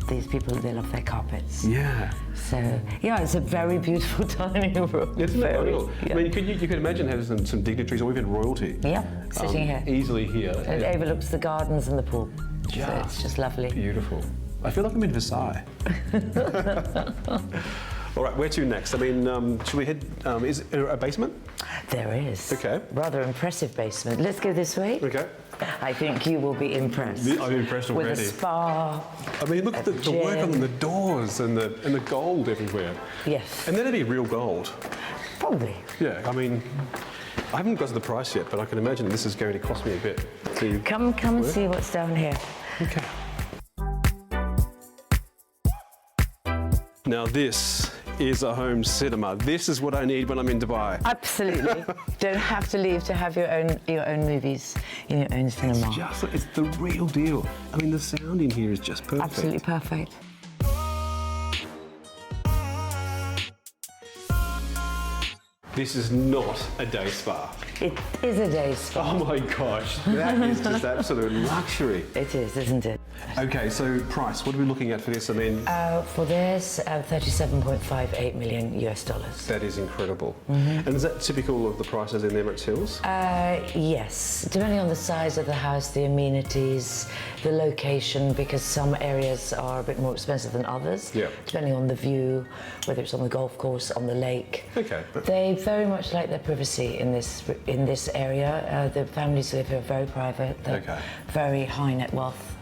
These people, they love their carpets. Yeah. So, yeah, it's a very beautiful dining room. It's very cool. I mean, you could imagine having some dignitaries or even royalty. Yeah, sitting here. Easily here. It overlooks the gardens and the pool. Just so it's just lovely. Beautiful. I feel like I'm in Versailles. All right, where to next? I mean, should we head, is there a basement? There is. Okay. Rather impressive basement. Let's go this way. Okay. I think you will be impressed. I'm impressed already. With a spa. I mean, look at the work on the doors and the gold everywhere. Yes. And that'd be real gold. Probably. Yeah, I mean, I haven't got to the price yet, but I can imagine this is going to cost me a bit. Come and see what's down here. Okay. Now this is a home cinema. This is what I need when I'm in Dubai. Absolutely. Don't have to leave to have your own movies in your own cinema. It's the real deal. I mean, the sound in here is just perfect. Absolutely perfect. This is not a day spa. It is a day spa. Oh my gosh, that is just absolute luxury. It is, isn't it? Okay, so price, what are we looking at for this? I mean... for this, 37.58 million US dollars. That is incredible. And is that typical of the prices in Emirates Hills? Yes, depending on the size of the house, the amenities, the location, because some areas are a bit more expensive than others, depending on the view, whether it's on the golf course, on the lake. Okay. They very much like their privacy in this area. The families live here very private. They're very high net wealth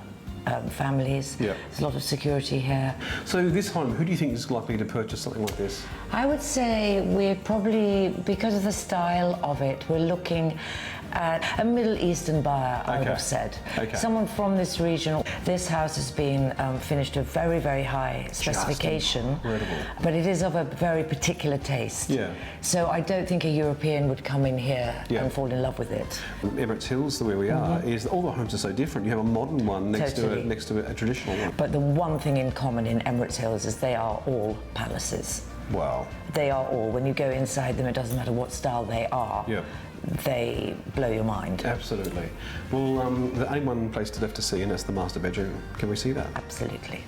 families. There's a lot of security here. So this home, who do you think is likely to purchase something like this? I would say we're probably, because of the style of it, we're looking at a Middle Eastern buyer, I would have said. Someone from this region. This house has been finished to a very, very high specification, but it is of a very particular taste. So I don't think a European would come in here and fall in love with it. Emirates Hills, the way we are, is all the homes are so different. You have a modern one next to a traditional one. But the one thing in common in Emirates Hills is they are all palaces. Wow. They are all. When you go inside them, it doesn't matter what style they are. They blow your mind. Absolutely. Well, there's only one place left to see, and that's the master bedroom. Can we see that? Absolutely.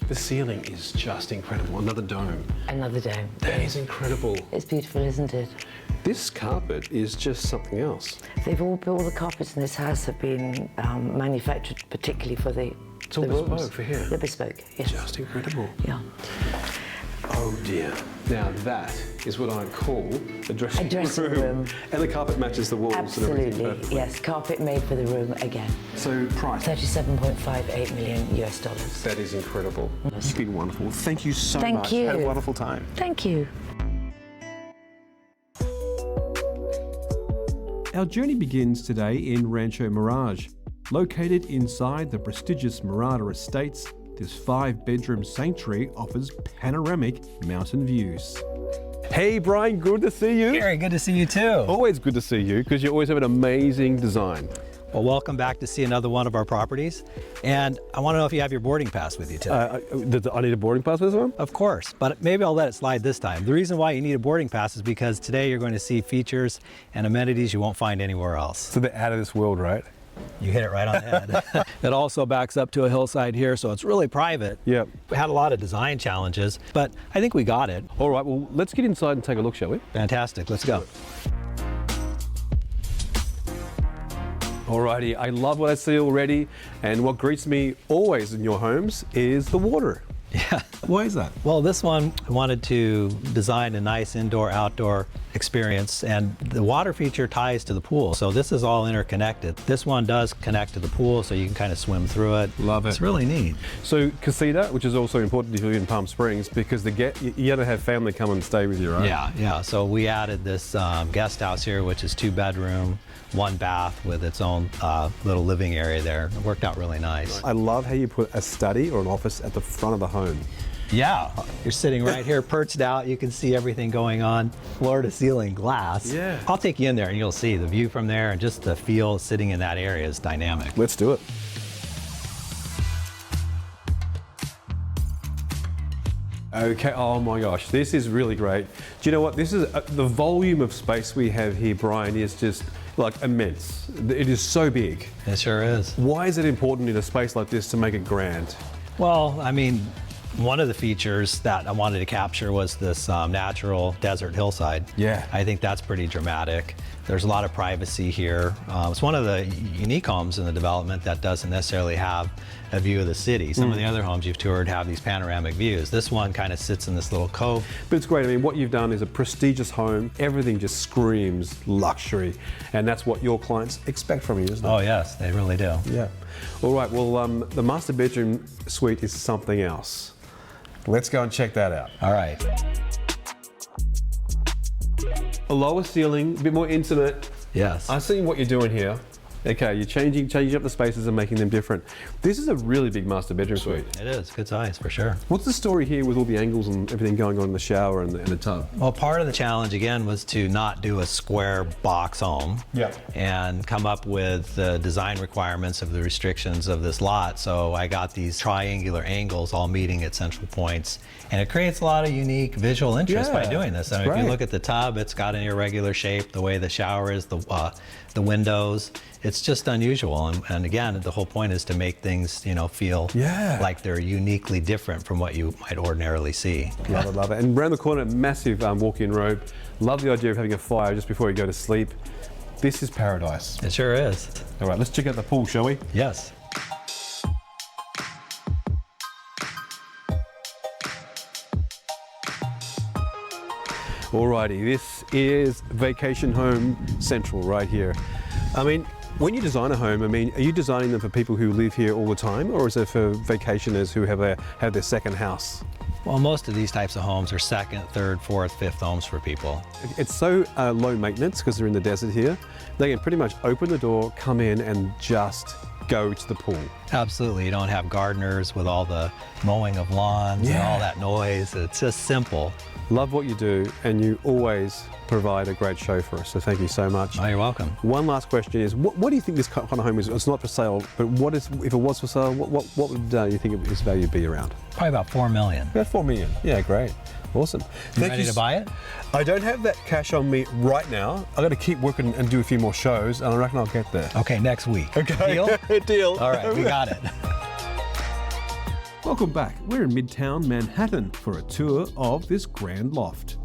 The ceiling is just incredible. Another dome. Another dome. That is incredible. It's beautiful, isn't it? This carpet is just something else. All the carpets in this house have been manufactured particularly for the It's all bespoke for here. They're bespoke, yes. Just incredible. Yeah. Oh dear. Now that is what I call a dressing room. And the carpet matches the walls and everything. Absolutely, yes. Carpet made for the room again. So price? 37.58 million US dollars. That is incredible. You've been wonderful. Thank you so much. Thank you. Had a wonderful time. Thank you. Our journey begins today in Rancho Mirage. Located inside the prestigious Mirada Estates, this 5-bedroom sanctuary offers panoramic mountain views. Hey Brian, good to see you. Gary, good to see you too. Always good to see you because you always have an amazing design. Well, welcome back to see another one of our properties. And I want to know if you have your boarding pass with you today. I need a boarding pass for this one? Of course, but maybe I'll let it slide this time. The reason why you need a boarding pass is because today you're going to see features and amenities you won't find anywhere else. So they're out of this world, right? You hit it right on the head. It also backs up to a hillside here, so it's really private. Yep. We had a lot of design challenges, but I think we got it. All right, well, let's get inside and take a look, shall we? Fantastic, let's go. Alrighty, I love what I see already, and what greets me always in your homes is the water. Yeah. Why is that? Well, this one wanted to design a nice indoor-outdoor experience, and the water feature ties to the pool, so this is all interconnected. This one does connect to the pool, so you can kind of swim through it. Love it. It's really neat. So casita, which is also important if you live in Palm Springs, because you got to have family come and stay with you, right? Yeah. So we added this guest house here, which is 2-bedroom, 1 bath with its own little living area there. It worked out really nice. I love how you put a study or an office at the front of the home. Yeah, you're sitting right here perched out. You can see everything going on. Floor to ceiling glass. Yeah. I'll take you in there and you'll see the view from there, and just the feel sitting in that area is dynamic. Let's do it. Okay, oh my gosh, this is really great. Do you know what, this is, the volume of space we have here, Brian, is just like immense. It is so big. It sure is. Why is it important in a space like this to make it grand? Well, I mean, one of the features that I wanted to capture was this natural desert hillside. Yeah. I think that's pretty dramatic. There's a lot of privacy here. It's one of the unique homes in the development that doesn't necessarily have a view of the city. Some of the other homes you've toured have these panoramic views. This one kind of sits in this little cove. But it's great. I mean, what you've done is a prestigious home. Everything just screams luxury, and that's what your clients expect from you, isn't it? Oh yes, they really do. Yeah. All right, well, the master bedroom suite is something else. Let's go and check that out. All right. A lower ceiling, a bit more intimate. Yes. I see what you're doing here. Okay, you're changing up the spaces and making them different. This is a really big master bedroom suite. It is, good size for sure. What's the story here with all the angles and everything going on in the shower and the tub? Well, part of the challenge again was to not do a square box home and come up with the design requirements of the restrictions of this lot. So I got these triangular angles all meeting at central points, and it creates a lot of unique visual interest by doing this. I mean, if you look at the tub, it's got an irregular shape, the way the shower is, the windows. It's just unusual, and again, the whole point is to make things, you know, feel like they're uniquely different from what you might ordinarily see. Love it, love it. And around the corner, massive walk-in robe. Love the idea of having a fire just before you go to sleep. This is paradise. It sure is. All right, let's check out the pool, shall we? Yes. Alrighty, this is Vacation Home Central right here. I mean, when you design a home, I mean, are you designing them for people who live here all the time, or is it for vacationers who have their second house? Well, most of these types of homes are second, third, fourth, fifth homes for people. It's so low maintenance because they're in the desert here. They can pretty much open the door, come in and just go to the pool. Absolutely, you don't have gardeners with all the mowing of lawns and all that noise. It's just simple. Love what you do, and you always provide a great show for us, so thank you so much. Oh, you're welcome. One last question is, what do you think this kind of home is? It's not for sale, but what is, if it was for sale, what would you think its value be around? Probably about $4 million. About $4 million, yeah, great. Awesome. You ready to buy it? I don't have that cash on me right now. I've got to keep working and do a few more shows, and I reckon I'll get there. Okay, next week. Okay, deal? Deal. All right, we got it. Welcome back. We're in Midtown Manhattan for a tour of this grand loft.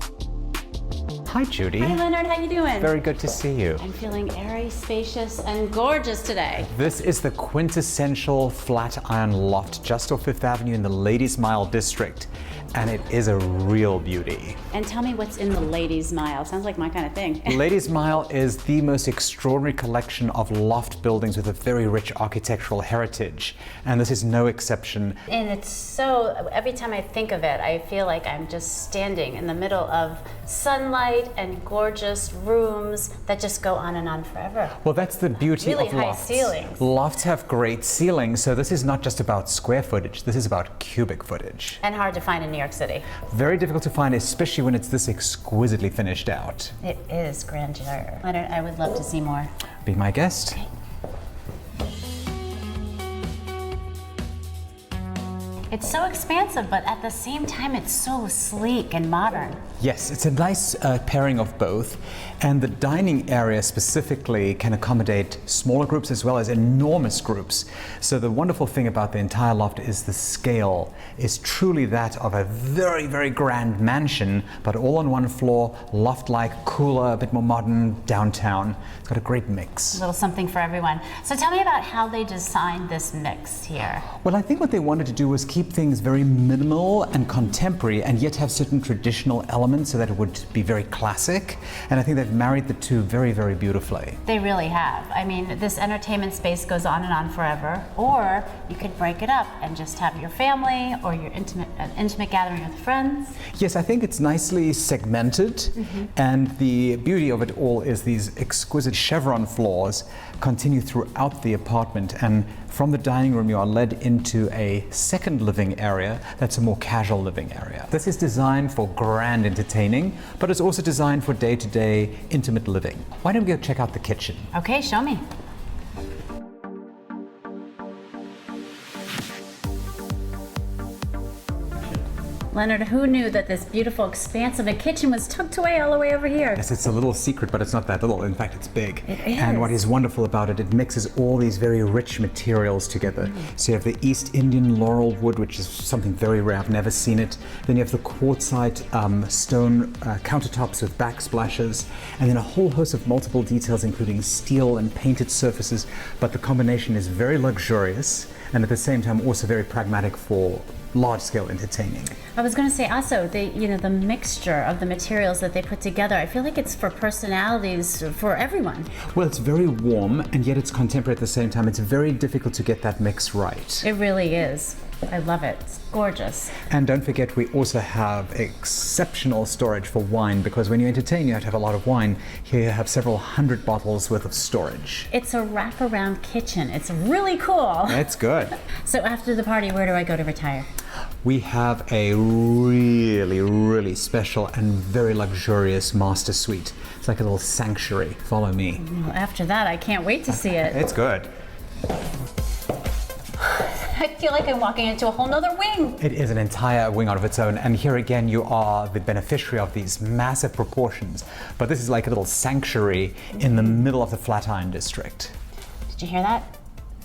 Hi, Judy. Hi, Leonard. How you doing? Very good to see you. I'm feeling airy, spacious, and gorgeous today. This is the quintessential Flatiron loft just off Fifth Avenue in the Ladies Mile district, and it is a real beauty. And tell me what's in the Ladies Mile. Sounds like my kind of thing. Ladies Mile is the most extraordinary collection of loft buildings with a very rich architectural heritage, and this is no exception. And it's so, every time I think of it, I feel like I'm just standing in the middle of sunlight and gorgeous rooms that just go on and on forever. Well, that's the beauty really of high lofts. ceilings. Lofts have great ceilings, so this is not just about square footage, this is about cubic footage. And hard to find in New York City. Very difficult to find, especially when it's this exquisitely finished out. It is grandeur. Leonard, I would love to see more. Be my guest. Okay. It's so expansive, but at the same time, it's so sleek and modern. Yes, it's a nice pairing of both. And the dining area specifically can accommodate smaller groups as well as enormous groups. So the wonderful thing about the entire loft is the scale is truly that of a very, very grand mansion, but all on one floor, loft-like, cooler, a bit more modern, downtown. It's got a great mix. A little something for everyone. So tell me about how they designed this mix here. Well, I think what they wanted to do was keep things very minimal and contemporary and yet have certain traditional elements so that it would be very classic. And I think they've married the two very, very beautifully. They really have. I mean, this entertainment space goes on and on forever, or you could break it up and just have your family or your intimate gathering with friends. Yes, I think it's nicely segmented, and the beauty of it all is these exquisite chevron floors continue throughout the apartment, and from the dining room you are led into a second living area that's a more casual living area. This is designed for grand entertaining, but it's also designed for day-to-day intimate living. Why don't we go check out the kitchen? Okay, show me. Leonard, who knew that this beautiful expanse of a kitchen was tucked away all the way over here? Yes, it's a little secret, but it's not that little. In fact, it's big. It is. And what is wonderful about it, it mixes all these very rich materials together. So you have the East Indian laurel wood, which is something very rare. I've never seen it. Then you have the quartzite stone countertops with backsplashes, and then a whole host of multiple details, including steel and painted surfaces. But the combination is very luxurious. and at the same time also very pragmatic for large-scale entertaining. I was going to say also, the mixture of the materials that they put together, I feel like it's for personalities, for everyone. Well, it's very warm, and yet it's contemporary at the same time. It's very difficult to get that mix right. It really is. I love it. It's gorgeous. And don't forget, we also have exceptional storage for wine, because when you entertain, you have to have a lot of wine. Here you have several hundred bottles worth of storage. It's a wraparound kitchen. It's really cool. It's good. So after the party, where do I go to retire? We have a really, really special and very luxurious master suite. It's like a little sanctuary. Follow me. Well, after that, I can't wait to see it. It's good. I feel like I'm walking into a whole nother wing. It is an entire wing out of its own, and here again you are the beneficiary of these massive proportions. But this is like a little sanctuary in the middle of the Flatiron district. Did you hear that?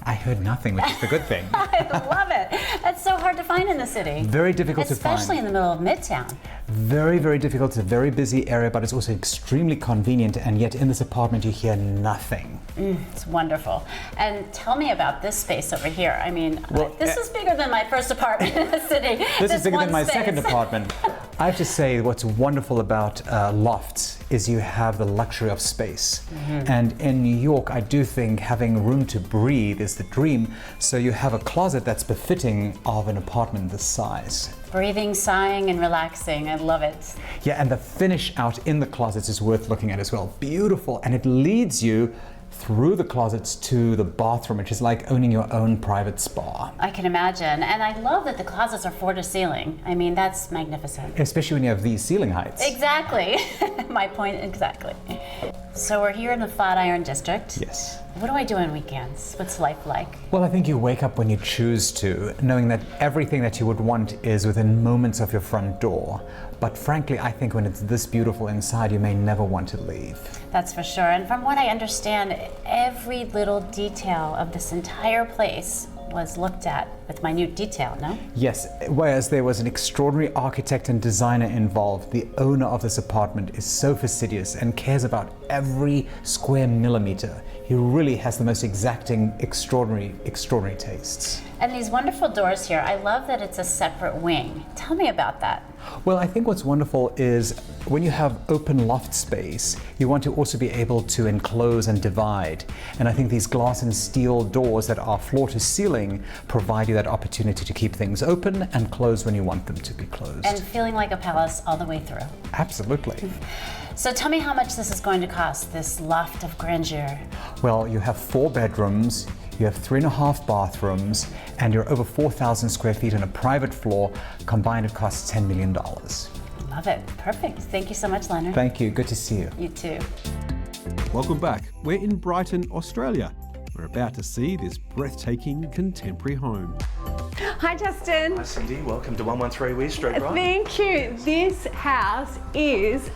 I heard nothing, which is the good thing. I love it. That's so hard to find in the city. Very difficult to find. Especially in the middle of Midtown. Very, very difficult. It's a very busy area, but it's also extremely convenient, and yet in this apartment you hear nothing. It's wonderful. And tell me about this space over here. I mean, this is bigger than my first apartment in the city. This is bigger than my second apartment. I have to say, what's wonderful about lofts is you have the luxury of space. And in New York, I do think having room to breathe is the dream. So you have a closet that's befitting of an apartment this size. Breathing, sighing, and relaxing. I love it. Yeah, and the finish out in the closets is worth looking at as well. Beautiful, and it leads you through the closets to the bathroom, which is like owning your own private spa. I can imagine. And I love that the closets are floor to ceiling. I mean, that's magnificent. Especially when you have these ceiling heights. Exactly. My point exactly. So we're here in the Flatiron district. Yes. What do I do on weekends? What's life like? Well, I think you wake up when you choose to, knowing that everything that you would want is within moments of your front door. But frankly, I think when it's this beautiful inside, you may never want to leave. That's for sure. And from what I understand, every little detail of this entire place was looked at with minute detail, no? Yes, whereas there was an extraordinary architect and designer involved, the owner of this apartment is so fastidious and cares about every square millimeter. He really has the most exacting, extraordinary tastes. And these wonderful doors here, I love that it's a separate wing. Tell me about that. Well, I think what's wonderful is when you have open loft space, you want to also be able to enclose and divide. And I think these glass and steel doors that are floor to ceiling provide you that opportunity to keep things open and close when you want them to be closed. And feeling like a palace all the way through. Absolutely. So tell me how much this is going to cost, this loft of grandeur. Well, you have 4 bedrooms, you have 3.5 bathrooms, and you're over 4,000 square feet on a private floor. Combined, it costs $10 million. Love it. Perfect. Thank you so much, Leonard. Thank you. Good to see you. You too. Welcome back. We're in Brighton, Australia. We're about to see this breathtaking contemporary home. Hi Justin. Hi Cindy, welcome to 113 Weir Street, right? Thank you. This house is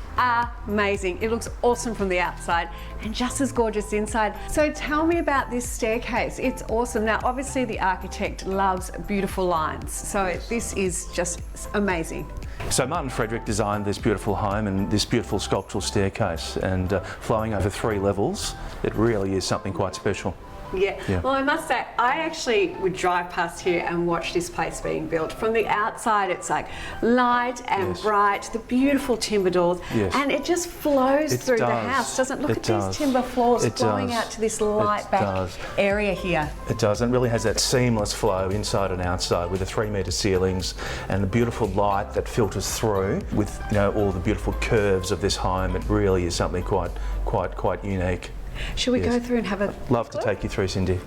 amazing. It looks awesome from the outside and just as gorgeous inside. So tell me about this staircase. It's awesome. Now obviously the architect loves beautiful lines, so this is just amazing. So Martin Frederick designed this beautiful home and this beautiful sculptural staircase, and flowing over 3 levels, it really is something quite special. Yeah. Well, I must say, I actually would drive past here and watch this place being built. From the outside, it's like light and bright, the beautiful timber doors, and it just flows through the house, doesn't it? Look at these timber floors flowing out to this light back area here. It does, and it really has that seamless flow inside and outside with the 3-metre ceilings and the beautiful light that filters through with, you know, all the beautiful curves of this home. It really is something quite unique. Should we go through and have a Love to take you through, Cindy.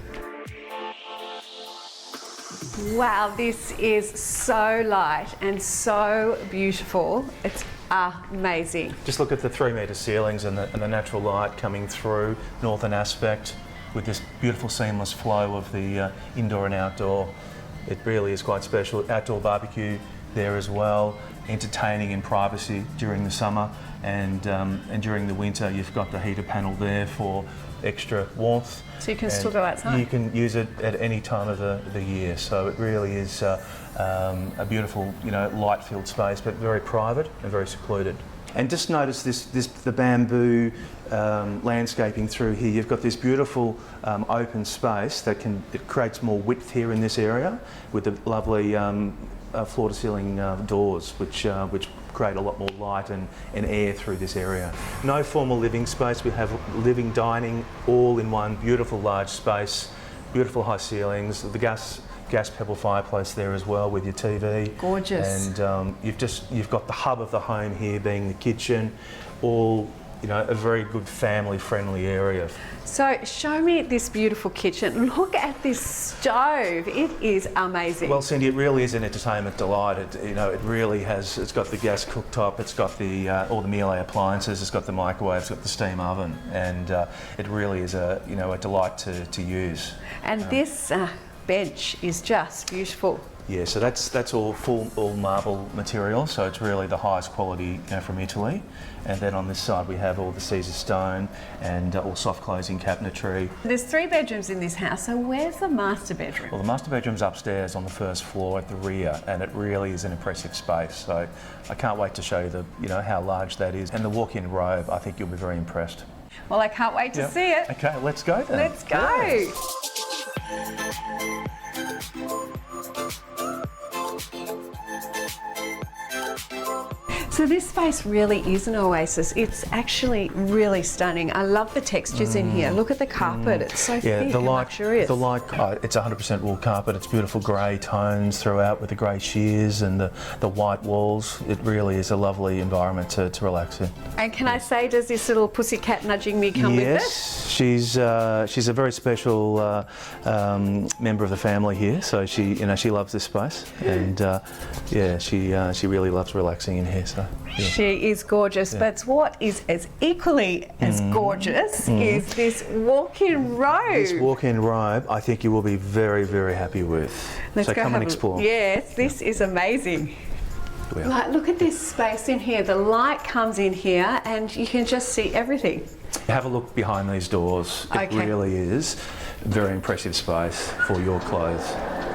Wow, this is so light and so beautiful. It's amazing. Just look at the 3-metre ceilings and the natural light coming through, northern aspect, with this beautiful seamless flow of the indoor and outdoor. It really is quite special. Outdoor barbecue there as well, entertaining in privacy during the summer, and during the winter you've got the heater panel there for extra warmth. So you can still go outside? You can use it at any time of the year, so it really is a beautiful, you know, light-filled space, but very private and very secluded. And just notice the bamboo landscaping through here. You've got this beautiful open space it creates more width here in this area with the lovely floor-to-ceiling doors, which create a lot more light and air through this area. No formal living space. We have living, dining, all in one beautiful large space, beautiful high ceilings. The gas pebble fireplace there as well with your TV. Gorgeous. And you've got the hub of the home here being the kitchen, all a very good family-friendly area. So show me this beautiful kitchen. Look at this stove. It is amazing. Well, Cindy, it really is an entertainment delight. It really has. It's got the gas cooktop. It's got all the Miele appliances. It's got the microwave. It's got the steam oven, and it really is a delight to use. And this bench is just beautiful. Yeah, so that's all marble material, so it's really the highest quality from Italy. And then on this side we have all the Caesar stone and all soft closing cabinetry. There's 3 bedrooms in this house, so where's the master bedroom? Well, the master bedroom's upstairs on the first floor at the rear, and it really is an impressive space. So I can't wait to show you how large that is. And the walk-in robe, I think you'll be very impressed. Well, I can't wait to see it. Okay, let's go then. Let's go. So this space really is an oasis. It's actually really stunning. I love the textures in here. Look at the carpet. It's so thick and luxurious. It's 100% wool carpet. It's beautiful grey tones throughout with the grey sheers and the white walls. It really is a lovely environment to relax in. And can I say, does this little pussycat nudging me come with it? Yes, she's a very special member of the family here. So she loves this space, and she really loves relaxing in here. So. Yeah. She is gorgeous, but what is as equally as gorgeous is this walk-in robe. This walk-in robe, I think you will be very, very happy with. Let's so go come and explore. Yes, this is amazing. Like, look at this space in here. The light comes in here and you can just see everything. Have a look behind these doors. It really is a very impressive space for your clothes.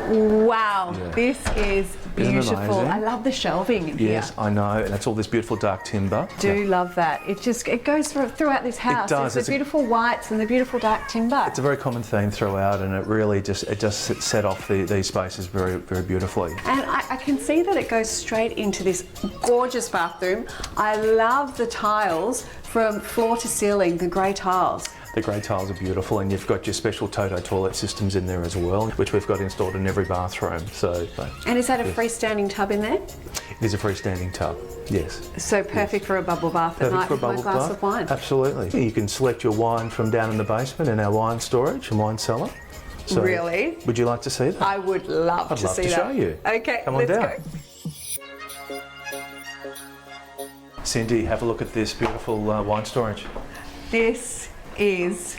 Wow, this is beautiful. I love the shelving in here. Yes, I know, and it's all this beautiful dark timber. Do love that. It goes throughout this house. It does. There's the beautiful whites and the beautiful dark timber. It's a very common theme throughout, and it really just set off these spaces very, very beautifully. And I can see that it goes straight into this gorgeous bathroom. I love the tiles from floor to ceiling, the grey tiles. The grey tiles are beautiful, and you've got your special Toto toilet systems in there as well, which we've got installed in every bathroom. And is that a freestanding tub in there? It is a freestanding tub, yes. So perfect for a bubble bath at night with my glass of wine. Absolutely. You can select your wine from down in the basement in our wine storage and wine cellar. So really? Would you like to see that? I would love to see that. I'd love to show you. Okay, come on down. Let's go. Cindy, have a look at this beautiful wine storage. This is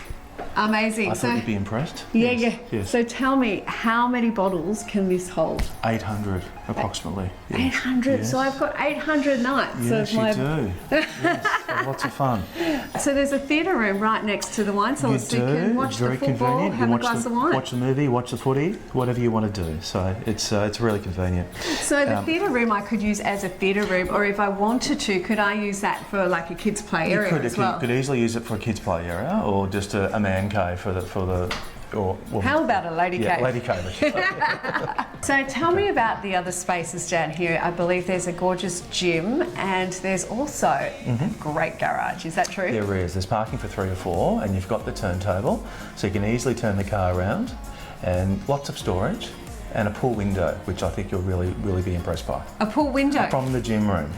amazing. I thought you'd be impressed. Yeah. So tell me, how many bottles can this hold? 800 approximately. 800. Yes. So I've got 800 nights. Yes, you do. Yes, lots of fun. So there's a theatre room right next to the wine cellar, so you can watch the football, have a glass of wine. Watch the movie, watch the footy, whatever you want to do. So it's really convenient. So the theatre room I could use as a theatre room, or if I wanted to, could I use that for like a kids' play area as well? You could easily use it for a kids' play area, or just a man cave for the. How about a lady cave? Yeah, lady cave. So tell me about the other spaces down here. I believe there's a gorgeous gym and there's also a great garage. Is that true? There is. There's parking for 3 or 4, and you've got the turntable, so you can easily turn the car around, and lots of storage, and a pool window, which I think you'll really be impressed by. A pool window? From the gym room.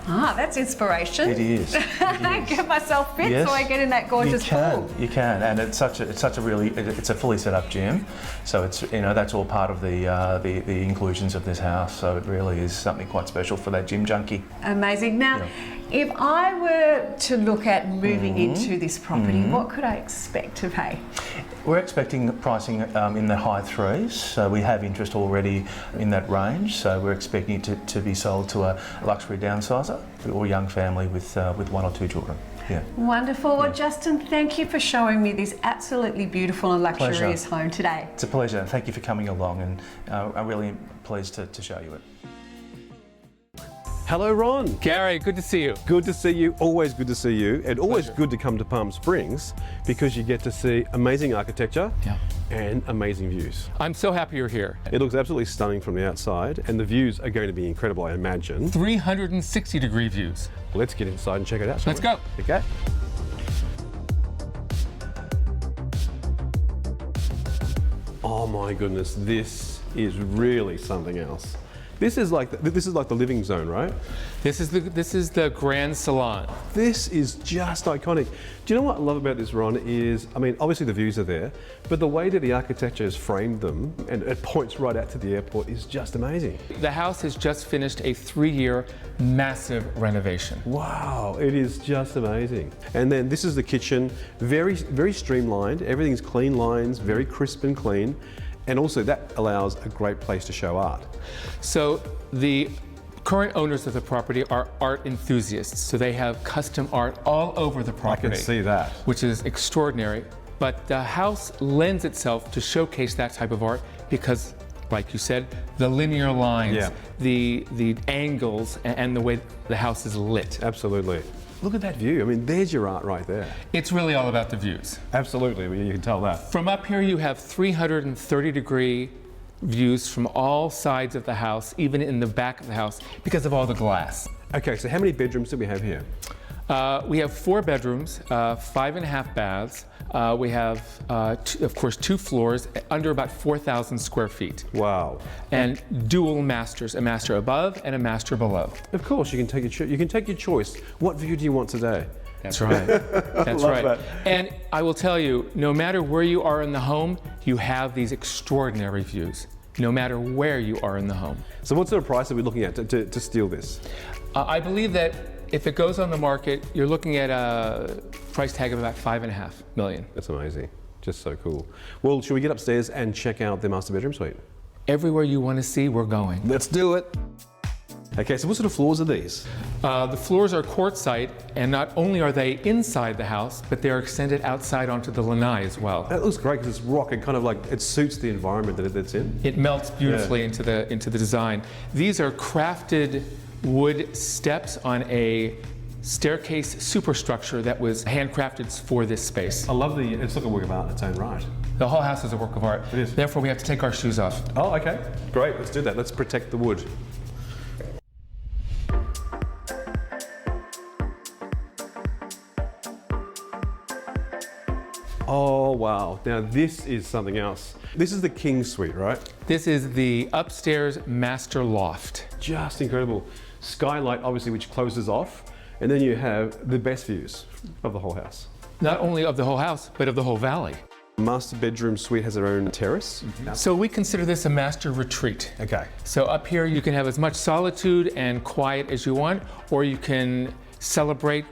Ah, that's inspiration. It is. Get myself fit so I get in that gorgeous pool. You can, and it's a fully set up gym, so it's that's all part of the inclusions of this house. So it really is something quite special for that gym junkie. Amazing. Now, if I were to look at moving into this property, what could I expect to pay? We're expecting pricing in the high 3s, so we have interest already in that range. So we're expecting it to be sold to a luxury downsizer or young family with 1 or 2 children. Yeah. Wonderful. Well, Justin, thank you for showing me this absolutely beautiful and luxurious home today. It's a pleasure. Thank you for coming along, and I'm really pleased to show you it. Hello, Ron. Gary, good to see you. Good to see you. Always good to see you. And always good to come to Palm Springs because you get to see amazing architecture and amazing views. I'm so happy you're here. It looks absolutely stunning from the outside, and the views are going to be incredible, I imagine. 360-degree views. Let's get inside and check it out, shall Let's we? go. Okay. Oh my goodness, this is really something else. This is like the living zone, right? This is the grand salon. This is just iconic. Do you know what I love about this, Ron, is, I mean, obviously the views are there, but the way that the architecture has framed them, and it points right out to the airport, is just amazing. The house has just finished a 3-year massive renovation. Wow, it is just amazing. And then this is the kitchen, very, very streamlined. Everything's clean lines, very crisp and clean. And also that allows a great place to show art. So the current owners of the property are art enthusiasts. So they have custom art all over the property. I can see that. Which is extraordinary. But the house lends itself to showcase that type of art because, like you said, the linear lines, the angles, and the way the house is lit. Absolutely. Look at that view. I mean, there's your art right there. It's really all about the views. Absolutely, you can tell that. From up here, you have 330-degree views from all sides of the house, even in the back of the house, because of all the glass. Okay, so how many bedrooms do we have here? We have 4 bedrooms, 5.5 baths. We have, of course, 2 floors, under about 4,000 square feet. Wow. And dual masters, a master above and a master below. Of course, you can take your choice. What view do you want today? That's right. That's right. That. And I will tell you, no matter where you are in the home, you have these extraordinary views, no matter where you are in the home. So what sort of price are we looking at to steal this? I believe that if it goes on the market, you're looking at a price tag of about $5.5 million. That's amazing. Just so cool. Well, should we get upstairs and check out the master bedroom suite? Everywhere you want to see, we're going. Let's do it. Okay, so what sort of floors are these? The floors are quartzite, and not only are they inside the house, but they're extended outside onto the lanai as well. That looks great because it's rock and kind of like it suits the environment that it's in. It melts beautifully into the design. These are crafted wood steps on a staircase superstructure that was handcrafted for this space. I love it's like a work of art in its own right. The whole house is a work of art. It is. Therefore, we have to take our shoes off. Oh, okay. Great, let's do that. Let's protect the wood. Oh, wow. Now this is something else. This is the King Suite, right? This is the upstairs master loft. Just incredible. Skylight, obviously, which closes off. And then you have the best views of the whole house. Not only of the whole house, but of the whole valley. Master bedroom suite has their own terrace. So we consider this a master retreat. Okay. So up here you can have as much solitude and quiet as you want, or you can celebrate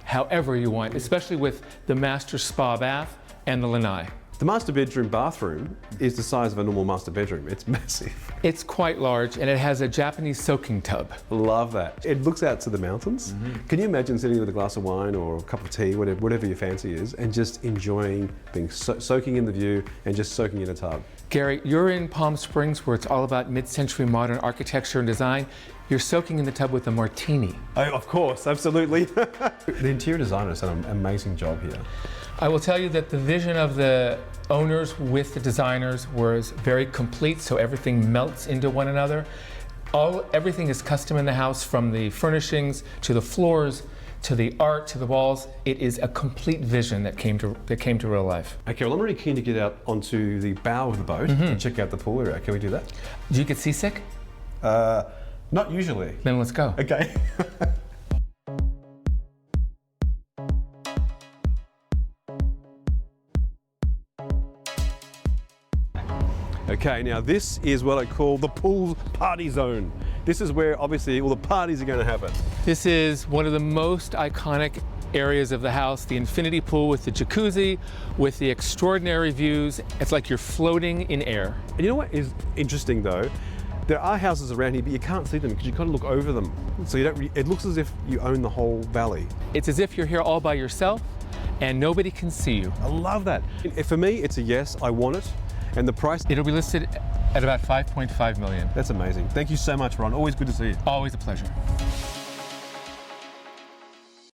however you want, especially with the master spa bath and the lanai. The master bedroom bathroom is the size of a normal master bedroom. It's massive. It's quite large, and it has a Japanese soaking tub. Love that. It looks out to the mountains. Can you imagine sitting with a glass of wine or a cup of tea, whatever your fancy is, and just enjoying being soaking in the view and just soaking in a tub? Gary, you're in Palm Springs where it's all about mid-century modern architecture and design. You're soaking in the tub with a martini. Oh, of course, absolutely. The interior designer has done an amazing job here. I will tell you that the vision of the owners with the designers was very complete, so everything melts into one another. Everything is custom in the house, from the furnishings to the floors to the art to the walls. It is a complete vision that came to real life. Okay, well, I'm really keen to get out onto the bow of the boat and check out the pool area. Can we do that? Do you get seasick? Not usually. Then let's go. Okay. Okay, now this is what I call the pool party zone. This is where obviously all the parties are going to happen. This is one of the most iconic areas of the house, the infinity pool with the jacuzzi, with the extraordinary views. It's like you're floating in air. And you know what is interesting though? There are houses around here, but you can't see them because you kind of look over them. So it looks as if you own the whole valley. It's as if you're here all by yourself and nobody can see you. I love that. For me, it's a yes, I want it. And the price? It'll be listed at about 5.5 million. That's amazing. Thank you so much, Ron. Always good to see you. Always a pleasure.